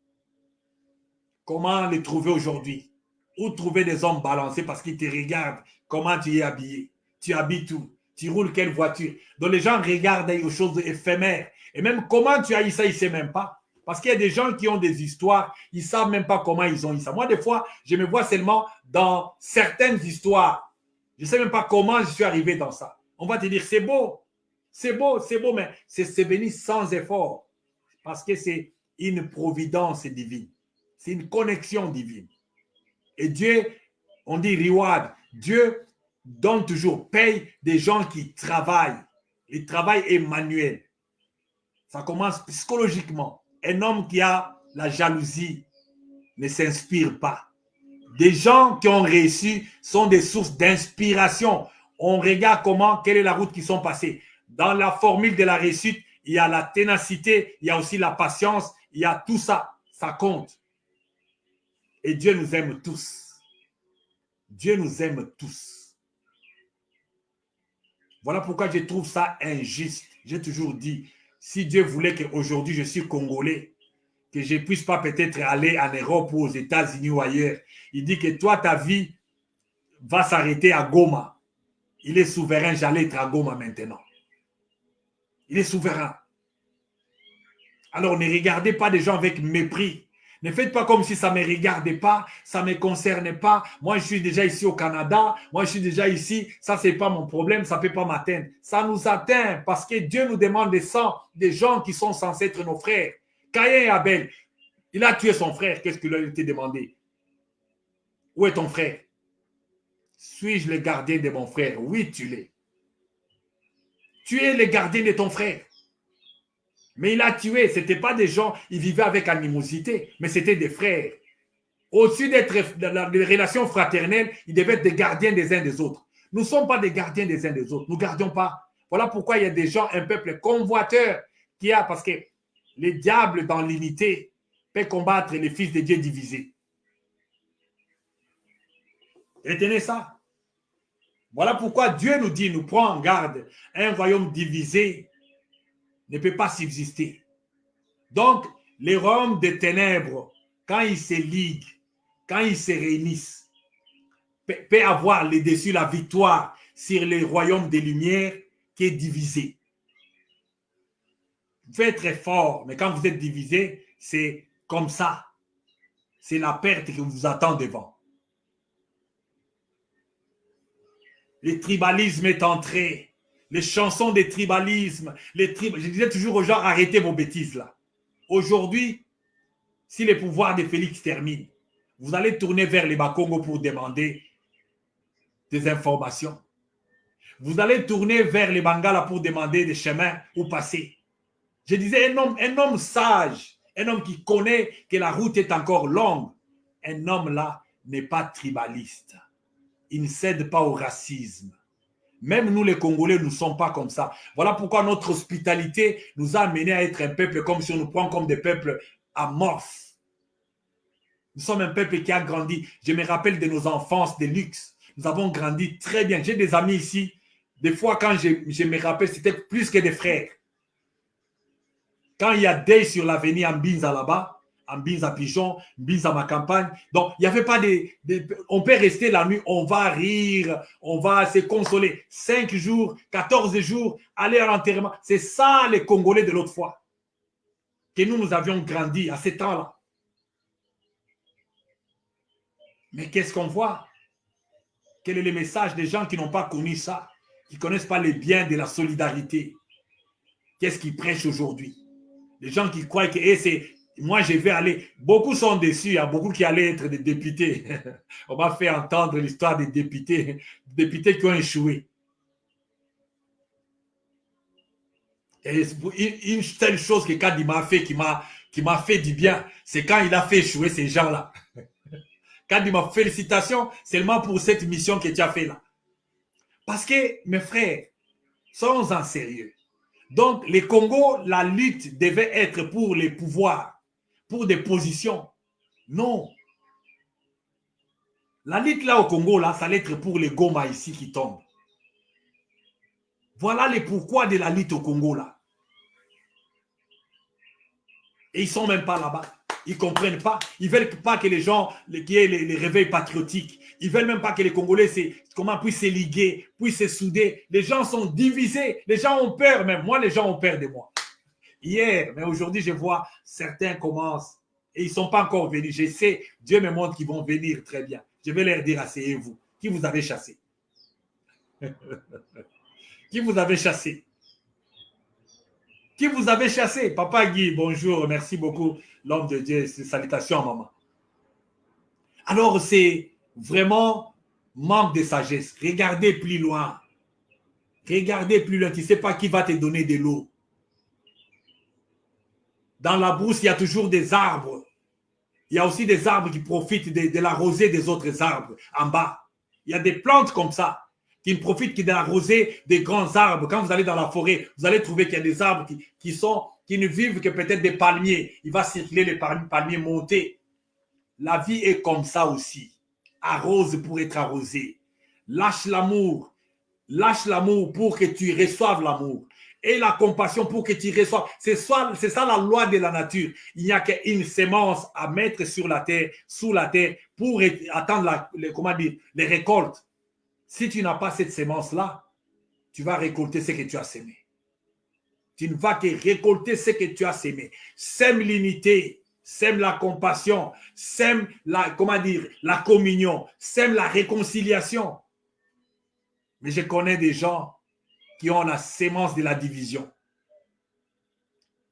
Comment les trouver aujourd'hui? Où trouver des hommes balancés parce qu'ils te regardent comment tu es habillé. Tu habites où? Tu roules quelle voiture? Donc les gens regardent aux choses éphémères. Et même comment tu as eu ça, ils ne savent même pas. Parce qu'il y a des gens qui ont des histoires, ils ne savent même pas comment ils ont eu ça. Moi, des fois, je me vois seulement dans certaines histoires. Je ne sais même pas comment je suis arrivé dans ça. On va te dire, c'est beau, mais c'est venu sans effort. Parce que c'est une providence divine. C'est une connexion divine. Et Dieu, on dit reward. Dieu donne toujours, paye des gens qui travaillent. Le travail est manuel. Ça commence psychologiquement. Un homme qui a la jalousie ne s'inspire pas. Des gens qui ont réussi sont des sources d'inspiration. On regarde quelle est la route qu'ils sont passés. Dans la formule de la réussite, il y a la ténacité, il y a aussi la patience, il y a tout ça. Ça compte. Et Dieu nous aime tous. Dieu nous aime tous. Voilà pourquoi je trouve ça injuste. J'ai toujours dit, si Dieu voulait qu'aujourd'hui je suis Congolais, que je ne puisse pas peut-être aller en Europe ou aux États-Unis ou ailleurs, il dit que toi, ta vie va s'arrêter à Goma. Il est souverain, j'allais être à Goma maintenant. Il est souverain. Alors ne regardez pas des gens avec mépris. Ne faites pas comme si ça ne me regardait pas, ça ne me concerne pas. Moi, je suis déjà ici au Canada. Moi, je suis déjà ici. Ça, ce n'est pas mon problème. Ça ne peut pas m'atteindre. Ça nous atteint parce que Dieu nous demande des sangs, des gens qui sont censés être nos frères. Caïn et Abel, il a tué son frère. Qu'est-ce qu'il a été demandé? Où est ton frère? Suis-je le gardien de mon frère? Oui, tu l'es. Tu es le gardien de ton frère. Mais il a tué. Ce n'étaient pas des gens, ils vivaient avec animosité, mais c'était des frères. Au-dessus d'être dans les relations fraternelles, ils devaient être des gardiens des uns des autres. Nous ne sommes pas des gardiens des uns des autres. Nous ne gardions pas. Voilà pourquoi il y a des gens, un peuple convoiteur qui a, parce que les diables dans l'unité peuvent combattre les fils de Dieu divisés. Retenez ça. Voilà pourquoi Dieu nous dit, nous prend en garde, un royaume divisé ne peut pas subsister. Donc, les royaumes des ténèbres, quand ils se liguent, quand ils se réunissent, peut avoir le dessus la victoire sur les royaumes des lumières qui est divisé. Vous pouvez être très fort, mais quand vous êtes divisé, c'est comme ça. C'est la perte qui vous attend devant. Le tribalisme est entré. Les chansons des tribalismes. Je disais toujours aux gens, arrêtez vos bêtises là. Aujourd'hui, si les pouvoirs de Félix terminent, vous allez tourner vers les Bakongo pour demander des informations. Vous allez tourner vers les Bangala pour demander des chemins où passer. Je disais, un homme sage, un homme qui connaît que la route est encore longue, un homme là n'est pas tribaliste. Il ne cède pas au racisme. Même nous les Congolais, nous ne sommes pas comme ça. Voilà pourquoi notre hospitalité nous a amenés à être un peuple comme si on nous prend comme des peuples amorphes. Nous sommes un peuple qui a grandi. Je me rappelle de nos enfances de luxe. Nous avons grandi très bien. J'ai des amis ici. Des fois, quand je me rappelle, c'était plus que des frères. Quand il y a des sur l'avenue en Binza là-bas, en Binza Pigeon, Binza ma campagne, donc il n'y avait pas on peut rester la nuit, on va rire, on va se consoler. 5 jours, 14 jours, aller à l'enterrement. C'est ça les Congolais de l'autre fois. Que nous avions grandi à ces temps-là. Mais qu'est-ce qu'on voit? Quel est le message des gens qui n'ont pas connu ça, qui ne connaissent pas les biens de la solidarité? Qu'est-ce qu'ils prêchent aujourd'hui? Les gens qui croient que c'est... Moi, je vais aller... Beaucoup sont déçus. Il y a beaucoup qui allaient être des députés. On m'a fait entendre l'histoire des députés qui ont échoué. Et une telle chose que Kadi m'a fait, qui m'a fait du bien, c'est quand il a fait échouer ces gens-là. Kadi m'a félicitations seulement pour cette mission que tu as fait là. Parce que, mes frères, soyons en sérieux. Donc, les Congo, la lutte devait être pour les pouvoirs, pour des positions. Non. La lutte là au Congo, là, ça allait être pour les Goma ici qui tombent. Voilà les pourquoi de la lutte au Congo là. Et ils ne sont même pas là-bas. Ils ne comprennent pas. Ils ne veulent pas que les gens, qu'il y ait les réveils patriotiques. Ils ne veulent même pas que les Congolais puissent se liguer, puissent se souder. Les gens sont divisés. Les gens ont peur même. Moi, les gens ont peur de moi. Hier, mais aujourd'hui, je vois certains commencent. Et ils ne sont pas encore venus. Je sais, Dieu me montre qu'ils vont venir très bien. Je vais leur dire, asseyez-vous. Qui vous avez chassé? Qui vous avez chassé? Qui vous avez chassé? Papa Guy, bonjour, merci beaucoup, l'homme de Dieu. Salutations, maman. Alors, c'est vraiment manque de sagesse. Regardez plus loin. Regardez plus loin. Tu ne sais pas qui va te donner de l'eau. Dans la brousse, il y a toujours des arbres. Il y a aussi des arbres qui profitent de la rosée des autres arbres en bas. Il y a des plantes comme ça qui ne profitent que de la rosée des grands arbres. Quand vous allez dans la forêt, vous allez trouver qu'il y a des arbres qui ne vivent que peut-être des palmiers. Il va circuler les palmiers montés. La vie est comme ça aussi. Arrose pour être arrosé. Lâche l'amour. Lâche l'amour pour que tu reçoives l'amour. Et la compassion pour que tu reçoives. C'est ça la loi de la nature. Il n'y a qu'une sémence à mettre sur la terre, sous la terre, pour attendre les récoltes. Si tu n'as pas cette sémence-là, tu vas récolter ce que tu as semé. Tu ne vas que récolter ce que tu as semé. Sème l'unité, sème la compassion, sème la communion, sème la réconciliation. Mais je connais des gens qui ont la sémence de la division.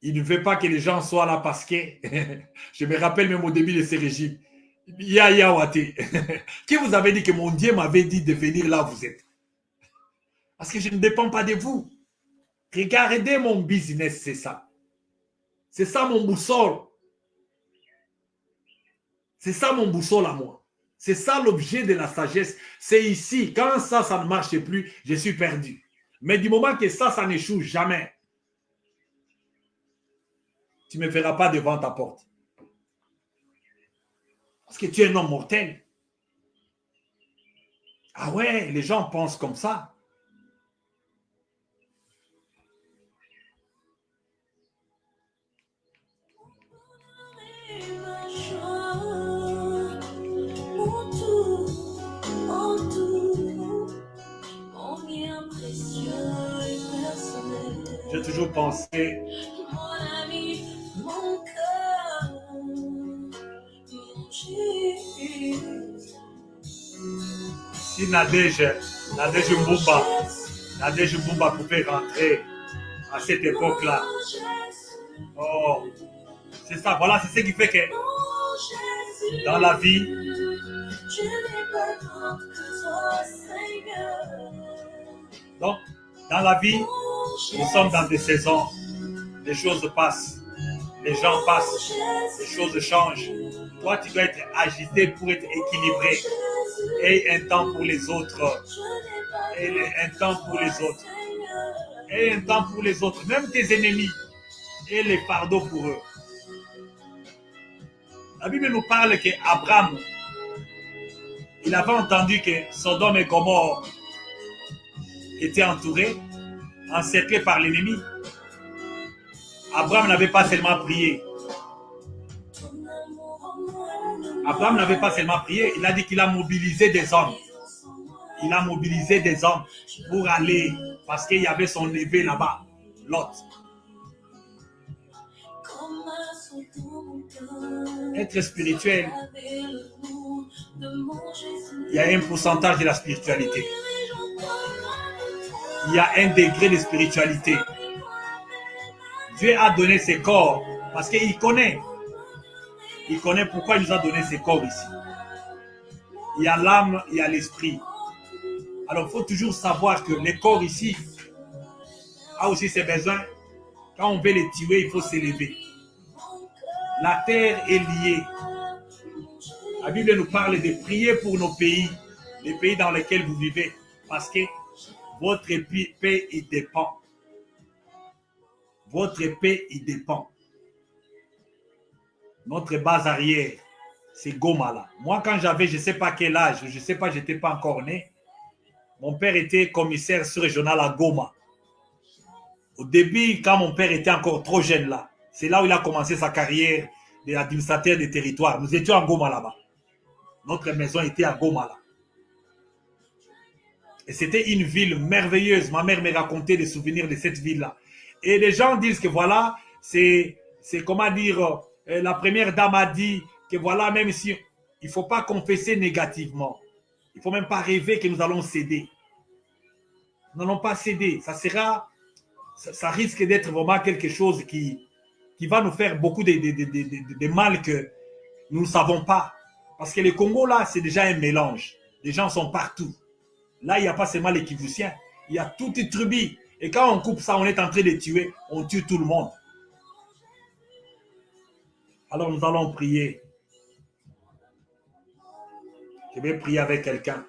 Ils ne veulent pas que les gens soient là parce que, je me rappelle même au début de ce régime, Yaya Wate, qui vous avait dit que mon Dieu m'avait dit de venir là où vous êtes? Parce que je ne dépends pas de vous. Regardez mon business, c'est ça. C'est ça mon boussole. C'est ça mon boussole à moi. C'est ça l'objet de la sagesse. C'est ici. Quand ça ne marche plus, je suis perdu. Mais du moment que ça n'échoue jamais, tu ne me verras pas devant ta porte. Parce que tu es un homme mortel. Ah ouais, les gens pensent comme ça. J'ai toujours pensé... Si Nadège Mbumba pouvait rentrer à cette époque-là. Oh, c'est ça, voilà, c'est ce qui fait que dans la vie, donc, dans la vie, nous sommes dans des saisons, les choses passent, les gens passent, les choses changent. Toi, tu dois être agité pour être équilibré. Et un temps pour les autres. Et un temps pour les autres. Et un temps pour les autres. Même tes ennemis. Et les fardeaux pour eux. La Bible nous parle qu'Abraham, il avait entendu que Sodome et Gomorrhe étaient entourés, encerclés par l'ennemi. Abraham n'avait pas seulement prié. Abraham n'avait pas seulement prié, il a dit qu'il a mobilisé des hommes. Il a mobilisé des hommes pour aller, parce qu'il y avait son neveu là-bas, Lot. Être spirituel, il y a un pourcentage de la spiritualité. Il y a un degré de spiritualité. Dieu a donné ses corps parce qu'il connaît. Il connaît pourquoi il nous a donné ses corps ici. Il y a l'âme, il y a l'esprit. Alors, il faut toujours savoir que les corps ici a aussi ses besoins. Quand on veut les tuer, il faut s'élever. La terre est liée. La Bible nous parle de prier pour nos pays, les pays dans lesquels vous vivez, parce que votre paix y dépend. Votre paix y dépend. Notre base arrière, c'est Goma là. Moi, quand j'avais, je ne sais pas quel âge, je ne sais pas, je n'étais pas encore né. Mon père était commissaire sous-régional à Goma. Au début, quand mon père était encore trop jeune là, c'est là où il a commencé sa carrière d'administrateur des territoires. Nous étions à Goma là-bas. Notre maison était à Goma là. Et c'était une ville merveilleuse. Ma mère me racontait des souvenirs de cette ville-là. Et les gens disent que voilà, c'est comment dire, la première dame a dit que voilà, même si il ne faut pas confesser négativement, il ne faut même pas rêver que nous allons céder. Nous n'allons pas céder. Ça risque d'être vraiment quelque chose qui va nous faire beaucoup de mal que nous ne savons pas. Parce que le Congo, là, c'est déjà un mélange. Les gens sont partout. Là, il n'y a pas seulement les Kivusiens. Il y a toutes les tribus. Et quand on coupe ça, on est en train de tuer. On tue tout le monde. Alors, nous allons prier. Je vais prier avec quelqu'un.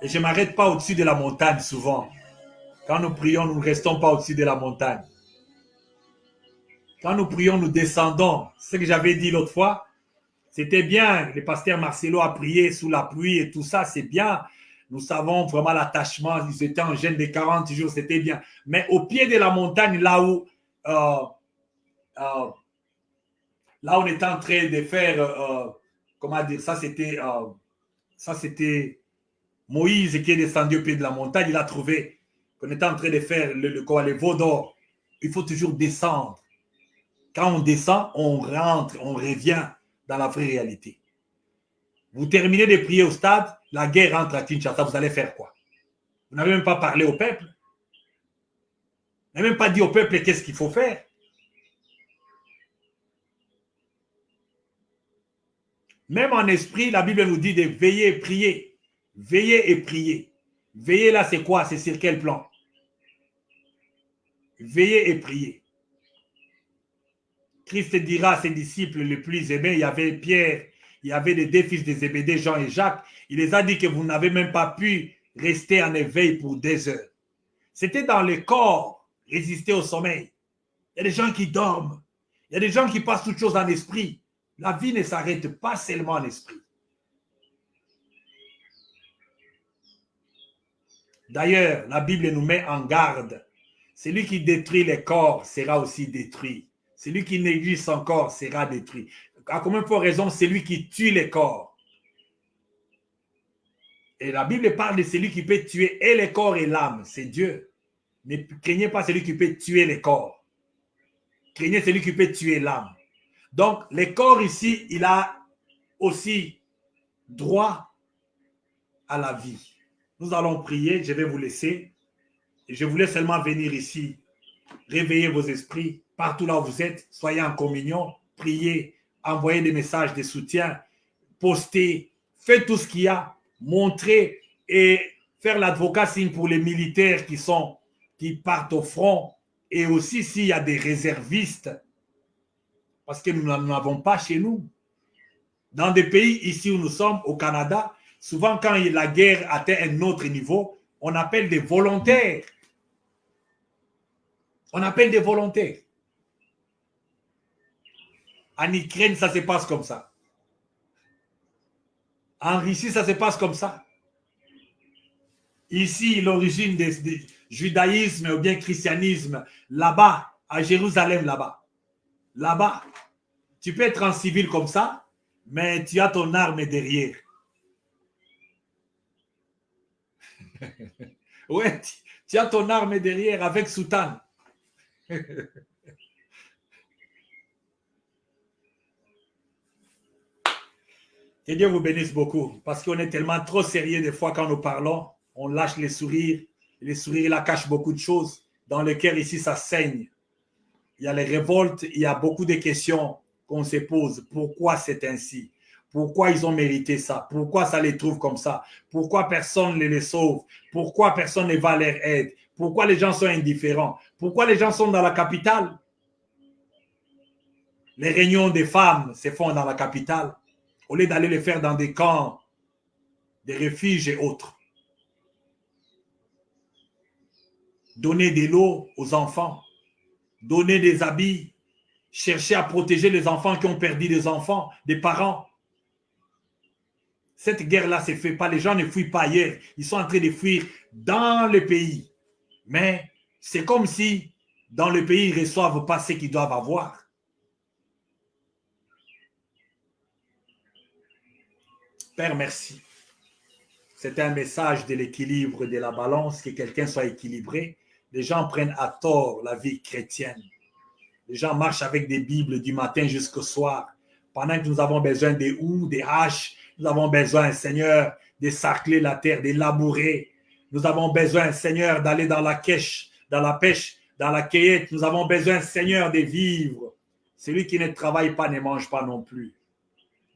Et je ne m'arrête pas au-dessus de la montagne souvent. Quand nous prions, nous ne restons pas au-dessus de la montagne. Quand nous prions, nous descendons. Ce que j'avais dit l'autre fois, c'était bien. Le pasteur Marcelo a prié sous la pluie et tout ça, c'est bien. Nous savons vraiment l'attachement. Ils étaient en jeûne de 40 jours, c'était bien. Mais au pied de la montagne, là où on était en train de faire, comment dire, ça c'était Moïse qui est descendu au pied de la montagne. Il a trouvé qu'on était en train de faire le veau d'or. Il faut toujours descendre. Quand on descend, on rentre, on revient dans la vraie réalité. Vous terminez de prier au stade, la guerre entre à Kinshasa, vous allez faire quoi? Vous n'avez même pas parlé au peuple. Vous n'avez même pas dit au peuple qu'est-ce qu'il faut faire. Même en esprit, la Bible nous dit de veiller et prier. Veiller et prier. Veiller là, c'est quoi? C'est sur quel plan? Veiller et prier. Christ dira à ses disciples les plus aimés, il y avait Pierre, il y avait les deux fils de Zébédée, Jean et Jacques, il les a dit que vous n'avez même pas pu rester en éveil pour des heures. C'était dans le corps, résister au sommeil. Il y a des gens qui dorment, il y a des gens qui passent toutes choses en esprit. La vie ne s'arrête pas seulement en esprit. D'ailleurs, la Bible nous met en garde. Celui qui détruit les corps sera aussi détruit. Celui qui néglige son corps sera détruit. À combien de raison, celui qui tue les corps. Et la Bible parle de celui qui peut tuer et les corps et l'âme. C'est Dieu. Ne craignez pas celui qui peut tuer les corps. Craignez celui qui peut tuer l'âme. Donc, les corps ici, il a aussi droit à la vie. Nous allons prier. Je vais vous laisser. Et je voulais seulement venir ici, réveiller vos esprits. Partout là où vous êtes, soyez en communion, priez, envoyez des messages de soutien, postez, faites tout ce qu'il y a, montrez et faire l'advocacy pour les militaires qui partent au front et aussi s'il y a des réservistes, parce que nous n'en avons pas chez nous. Dans des pays ici où nous sommes, au Canada, souvent quand la guerre atteint un autre niveau, on appelle des volontaires. On appelle des volontaires. En Ukraine, ça se passe comme ça. En Russie, ça se passe comme ça. Ici, l'origine du judaïsme ou bien christianisme, là-bas, à Jérusalem, là-bas, tu peux être en civil comme ça, mais tu as ton arme derrière. Ouais, tu as ton arme derrière avec soutane. Que Dieu vous bénisse beaucoup, parce qu'on est tellement trop sérieux des fois quand nous parlons, on lâche les sourires la cachent beaucoup de choses. dans le cœur ici, ça saigne. Il y a les révoltes, il y a beaucoup de questions qu'on se pose. Pourquoi c'est ainsi? Pourquoi ils ont mérité ça? Pourquoi ça les trouve comme ça? Pourquoi personne ne les sauve? Pourquoi personne ne va leur aide? Pourquoi les gens sont indifférents? Pourquoi les gens sont dans la capitale? Les réunions des femmes se font dans la capitale, au lieu d'aller les faire dans des camps, des refuges et autres. Donner de l'eau aux enfants, donner des habits, chercher à protéger les enfants qui ont perdu des enfants, des parents. Cette guerre-là ne se fait pas, les gens ne fuient pas ailleurs, ils sont en train de fuir dans le pays. Mais c'est comme si dans le pays, ils ne reçoivent pas ce qu'ils doivent avoir. Père, merci. C'est un message de l'équilibre de la balance, que quelqu'un soit équilibré. Les gens prennent à tort la vie chrétienne. Les gens marchent avec des Bibles du matin jusqu'au soir. Pendant que nous avons besoin des houes, des haches, nous avons besoin, Seigneur, de sarcler la terre, de labourer. Nous avons besoin, Seigneur, d'aller dans la pêche, dans la cueillette. Nous avons besoin, Seigneur, de vivre. Celui qui ne travaille pas ne mange pas non plus.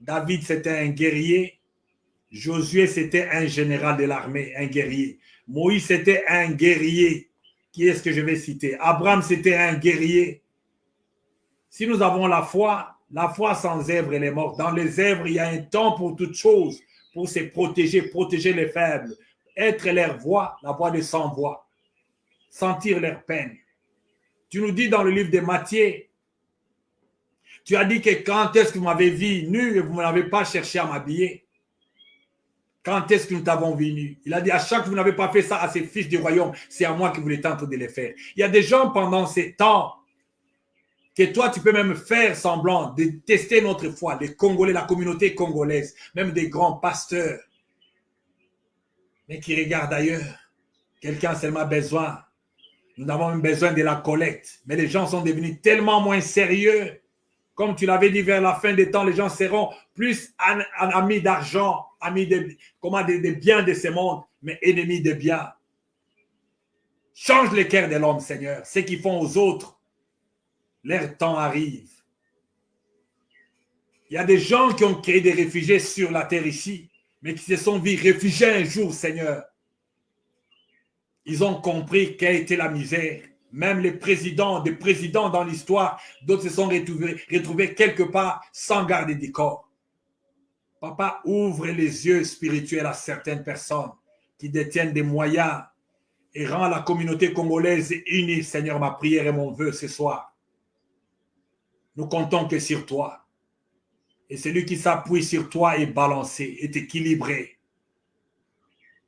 David, c'était un guerrier. Josué, c'était un général de l'armée, un guerrier. Moïse, c'était un guerrier. Qui est-ce que je vais citer? Abraham, c'était un guerrier. Si nous avons la foi sans œuvre, elle est morte. Dans les œuvres, il y a un temps pour toutes choses, pour se protéger, protéger les faibles, être leur voix, la voix des sans-voix, sentir leur peine. Tu nous dis dans le livre de Matthieu, tu as dit que quand est-ce que vous m'avez vu nu et vous ne m'avez pas cherché à m'habiller? Quand est-ce que nous t'avons vu nu? Il a dit, à chaque fois que vous n'avez pas fait ça à ces fils du royaume, c'est à moi que vous êtes en train de les faire. Il y a des gens pendant ces temps que toi, tu peux même faire semblant de tester notre foi, les Congolais, la communauté congolaise, même des grands pasteurs, mais qui regardent ailleurs. Quelqu'un a seulement besoin. Nous avons même besoin de la collecte. Mais les gens sont devenus tellement moins sérieux. Comme tu l'avais dit, vers la fin des temps, les gens seront plus amis d'argent, amis des biens de ce monde, mais ennemis des biens. Change le cœur de l'homme, Seigneur. Ce qu'ils font aux autres, leur temps arrive. Il y a des gens qui ont créé des réfugiés sur la terre ici, mais qui se sont vus réfugiés un jour, Seigneur. Ils ont compris quelle était la misère. Même les présidents, des présidents dans l'histoire, d'autres se sont retrouvés quelque part sans garder des corps. Papa, ouvre les yeux spirituels à certaines personnes qui détiennent des moyens et rend la communauté congolaise unie. Seigneur, ma prière et mon vœu ce soir. Nous comptons que sur toi. Et celui qui s'appuie sur toi est balancé, est équilibré.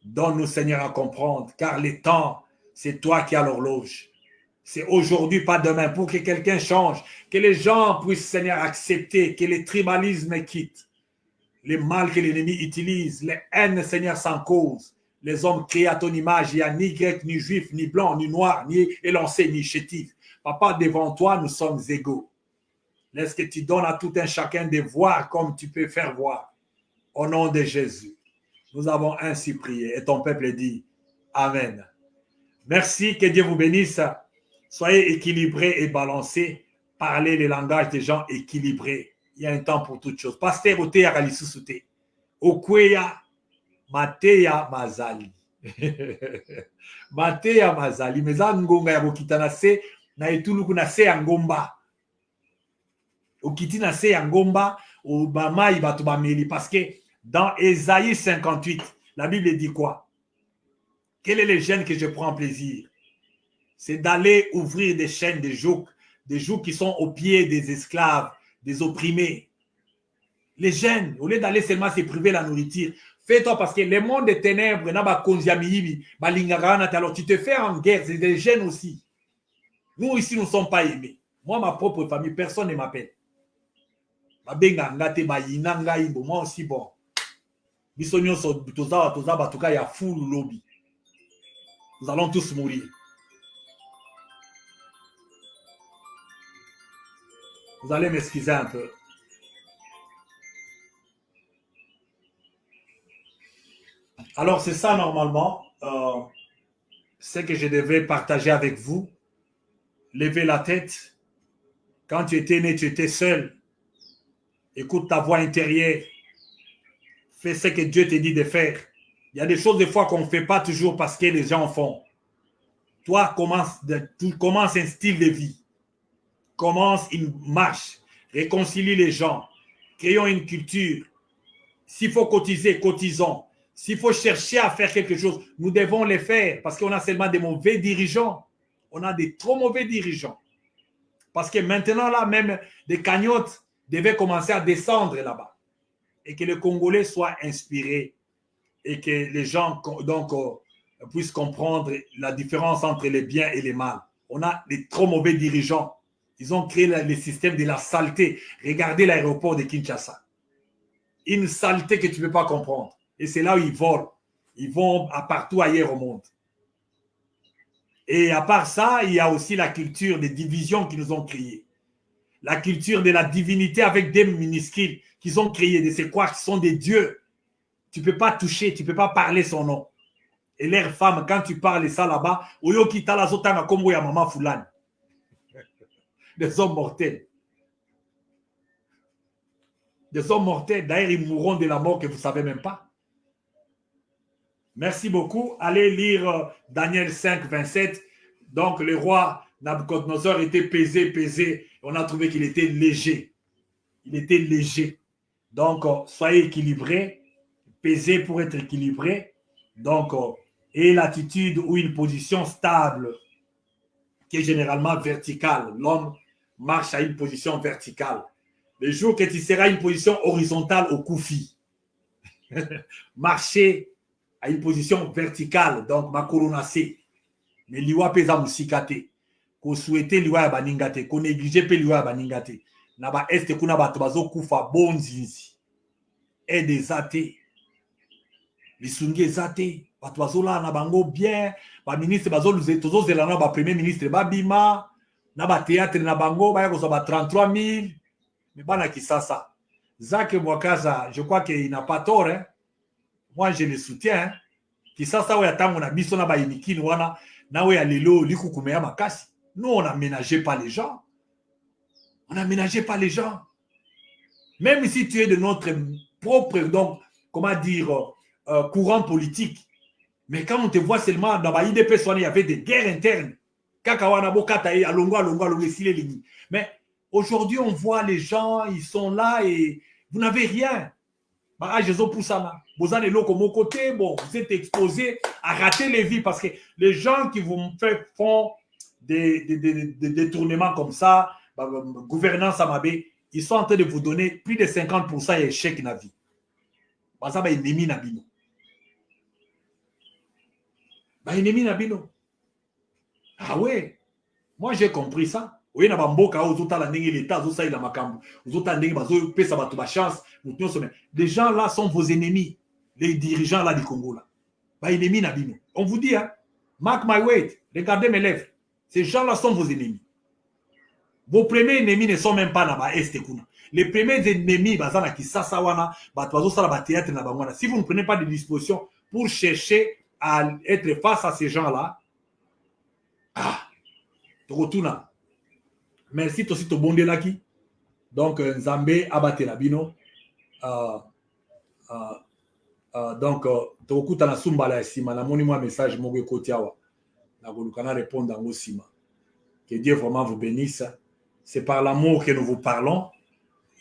Donne-nous, Seigneur, à comprendre, car les temps, c'est toi qui as l'horloge. C'est aujourd'hui, pas demain, pour que quelqu'un change, que les gens puissent, Seigneur, accepter, que les tribalismes quittent, les mal que l'ennemi utilise, les haines, Seigneur, sans cause, les hommes créés à ton image, il n'y a ni grec, ni juif, ni blanc, ni noir, ni élancé, ni chétif. Papa, devant toi, nous sommes égaux. Laisse que tu donnes à tout un chacun de voir comme tu peux faire voir. Au nom de Jésus, nous avons ainsi prié et ton peuple dit Amen. Merci, que Dieu vous bénisse. Soyez équilibrés et balancés. Parlez les langages des gens équilibrés. Il y a un temps pour toutes choses. Pasteur Otea Galisussute. Okweya Mateya Mazali. Mateya Mazali. Meza ngonga ya bokitana se na etuluku na se ya ngomba. Okiti na se ya ngomba obama ibato bameli. Parce que dans Ésaïe 58, la Bible dit quoi? Quel est le gène que je prends plaisir? C'est d'aller ouvrir des chaînes de jougs qui sont aux pieds des esclaves, des opprimés. Les jeunes, au lieu d'aller seulement se priver la nourriture, fais-toi parce que le monde des ténèbres, alors tu te fais en guerre, c'est des jeunes aussi. Nous ici, nous ne sommes pas aimés. Moi, ma propre famille, personne ne m'appelle. Moi aussi, bon. Nous allons tous mourir. Vous allez m'excuser un peu. Alors, c'est ça normalement. ce que je devais partager avec vous. Levez la tête. Quand tu étais né, tu étais seul. Écoute ta voix intérieure. Fais ce que Dieu te dit de faire. Il y a des choses des fois qu'on ne fait pas toujours parce que les gens font. Toi, commence un style de vie. Commence une marche. Réconcilie les gens. Créons une culture. S'il faut cotiser, cotisons. S'il faut chercher à faire quelque chose, nous devons le faire parce qu'on a seulement des mauvais dirigeants. On a des trop mauvais dirigeants. Parce que maintenant, là, même des cagnottes devaient commencer à descendre là-bas. Et que les Congolais soient inspirés. Et que les gens donc, puissent comprendre la différence entre les biens et les mal. On a des trop mauvais dirigeants. Ils ont créé le système de la saleté. Regardez l'aéroport de Kinshasa. Une saleté que tu ne peux pas comprendre. Et c'est là où ils volent. Ils vont à partout ailleurs au monde. Et à part ça, il y a aussi la culture des divisions qu'ils nous ont créées. La culture de la divinité avec des minuscules qu'ils ont créées, de ces quoi qui sont des dieux. Tu ne peux pas toucher, tu ne peux pas parler son nom. Et leurs femmes, quand tu parles ça là-bas, Oyoki Talazotanga comme ya Maman Fulani. Des hommes mortels. Des hommes mortels. D'ailleurs, ils mourront de la mort que vous ne savez même pas. Merci beaucoup. Allez lire Daniel 5, 27. Donc, le roi Nabucodonosor était pesé. On a trouvé qu'il était léger. Il était léger. Donc, soyez équilibrés. Pesé pour être équilibré. Donc, et l'attitude ou une position stable qui est généralement verticale. L'homme marche à une position verticale. Le jour que tu seras à une position horizontale au koufi, marcher à une position verticale, donc ma coronacée, mais liwa pesa musikate, ko souhaiter liwa ya baningate, ko négliger pe liwa ya baningate, na ba este kuna bato bazo kufa bonzinzi, et des athées, lisungi ezate, bato bazola na bango bien, ba ministre bazoluze tozo zelana ba premier ministre babima, na ba théâtre na bango ba yako ba 33 000, mais bana kisasa. Zake Mwakaza, je crois qu'il n'a pas tort, hein? Moi je le soutiens, hein? Kisasa oya tango na biso na ba imikini wana na oya lelo likukumeya makasi. Nous on n'aménageait pas les gens. On n'aménageait pas les gens. Même si tu es de notre propre, donc, comment dire, courant politique. Mais quand on te voit seulement dans la IDP, il y avait des guerres internes. Mais aujourd'hui, on voit les gens, ils sont là et vous n'avez rien. Vous êtes exposés à rater les vies parce que les gens qui vous font des détournements comme ça, gouvernance Amabé, ils sont en train de vous donner plus de 50% d'échec dans la vie. Ah ouais, moi j'ai compris ça. Oui, na bamboka ozotala ndenge l'état ozosaila makambo. Ozotala ndenge bazopesa bato ba chance. Les gens là sont vos ennemis. Les dirigeants là du Congo là. Ba ennemis na bino. On vous dit, hein, mark my word, regardez mes lèvres. Ces gens là sont vos ennemis. Vos premiers ennemis ne sont même pas na ba este kuna. Les premiers ennemis bazana ki sasa wana, bato bazosala ba théâtre na bangwana. Si vous ne prenez pas de dispositions pour chercher à être face à ces gens là, tokotuna. Merci aussi to bondelaki. Donc Nzambe abatela bino. Donc tokuta na sumbala ya sima na moni moi message moko ekoti awa. Na kolukana répondre en sima. Que Dieu vraiment vous bénisse. C'est par l'amour que nous vous parlons.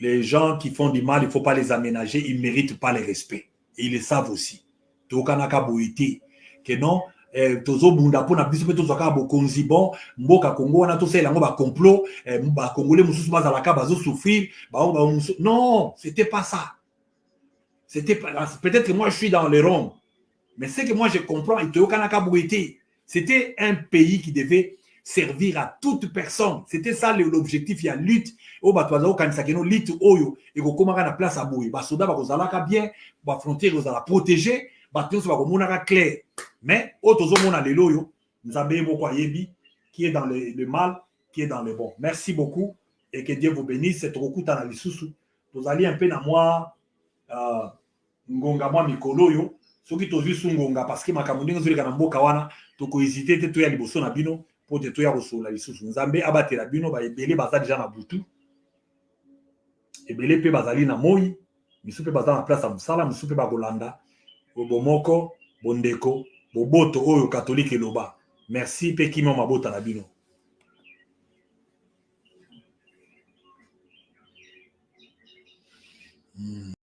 Les gens qui font du mal, il ne faut pas les aménager, ils ne méritent pas le respect. Et ils le savent aussi. Tokanaka boité. Que non, tozobunda pona biso pe tozaka bokonzi bon mboka Congo wana tosala yango ba complot ba congolais mususu bazalaka bazo souffrir non, c'était pas ça. C'était pas, peut-être que moi je suis dans les ronds, mais c'est que moi je comprends c'était un pays qui devait servir à toute personne. C'était ça l'objectif. Il y a lutte au batwazo kanisakeno lutte oyo et ko komaka na place à boye ba soda ba kozalaka bien ba frontière kozala protéger ba tonso ba komonaka clair. Mais otozomona lelo yo Nzambe moko ayebi qui est dans le mal, qui est dans le bon. Merci beaucoup et que Dieu vous bénisse. C'est trop na lisusu. Vous allez un peu na moi ngonga moi mikolo yo soki tozwi sungonga parce que makambo ndenge ezoleka na mboka wana tokohésite te toya liboso na bino mpo te toya kosola lisusu nzambe abatela bino baebele baza deja na butu ebele mpe bazali na moi misu mpe baza na place ya mosala misu mpe bakolanda bomoko bondeko boboto oyo katolike eloba merci mpe kimia mabota na bino.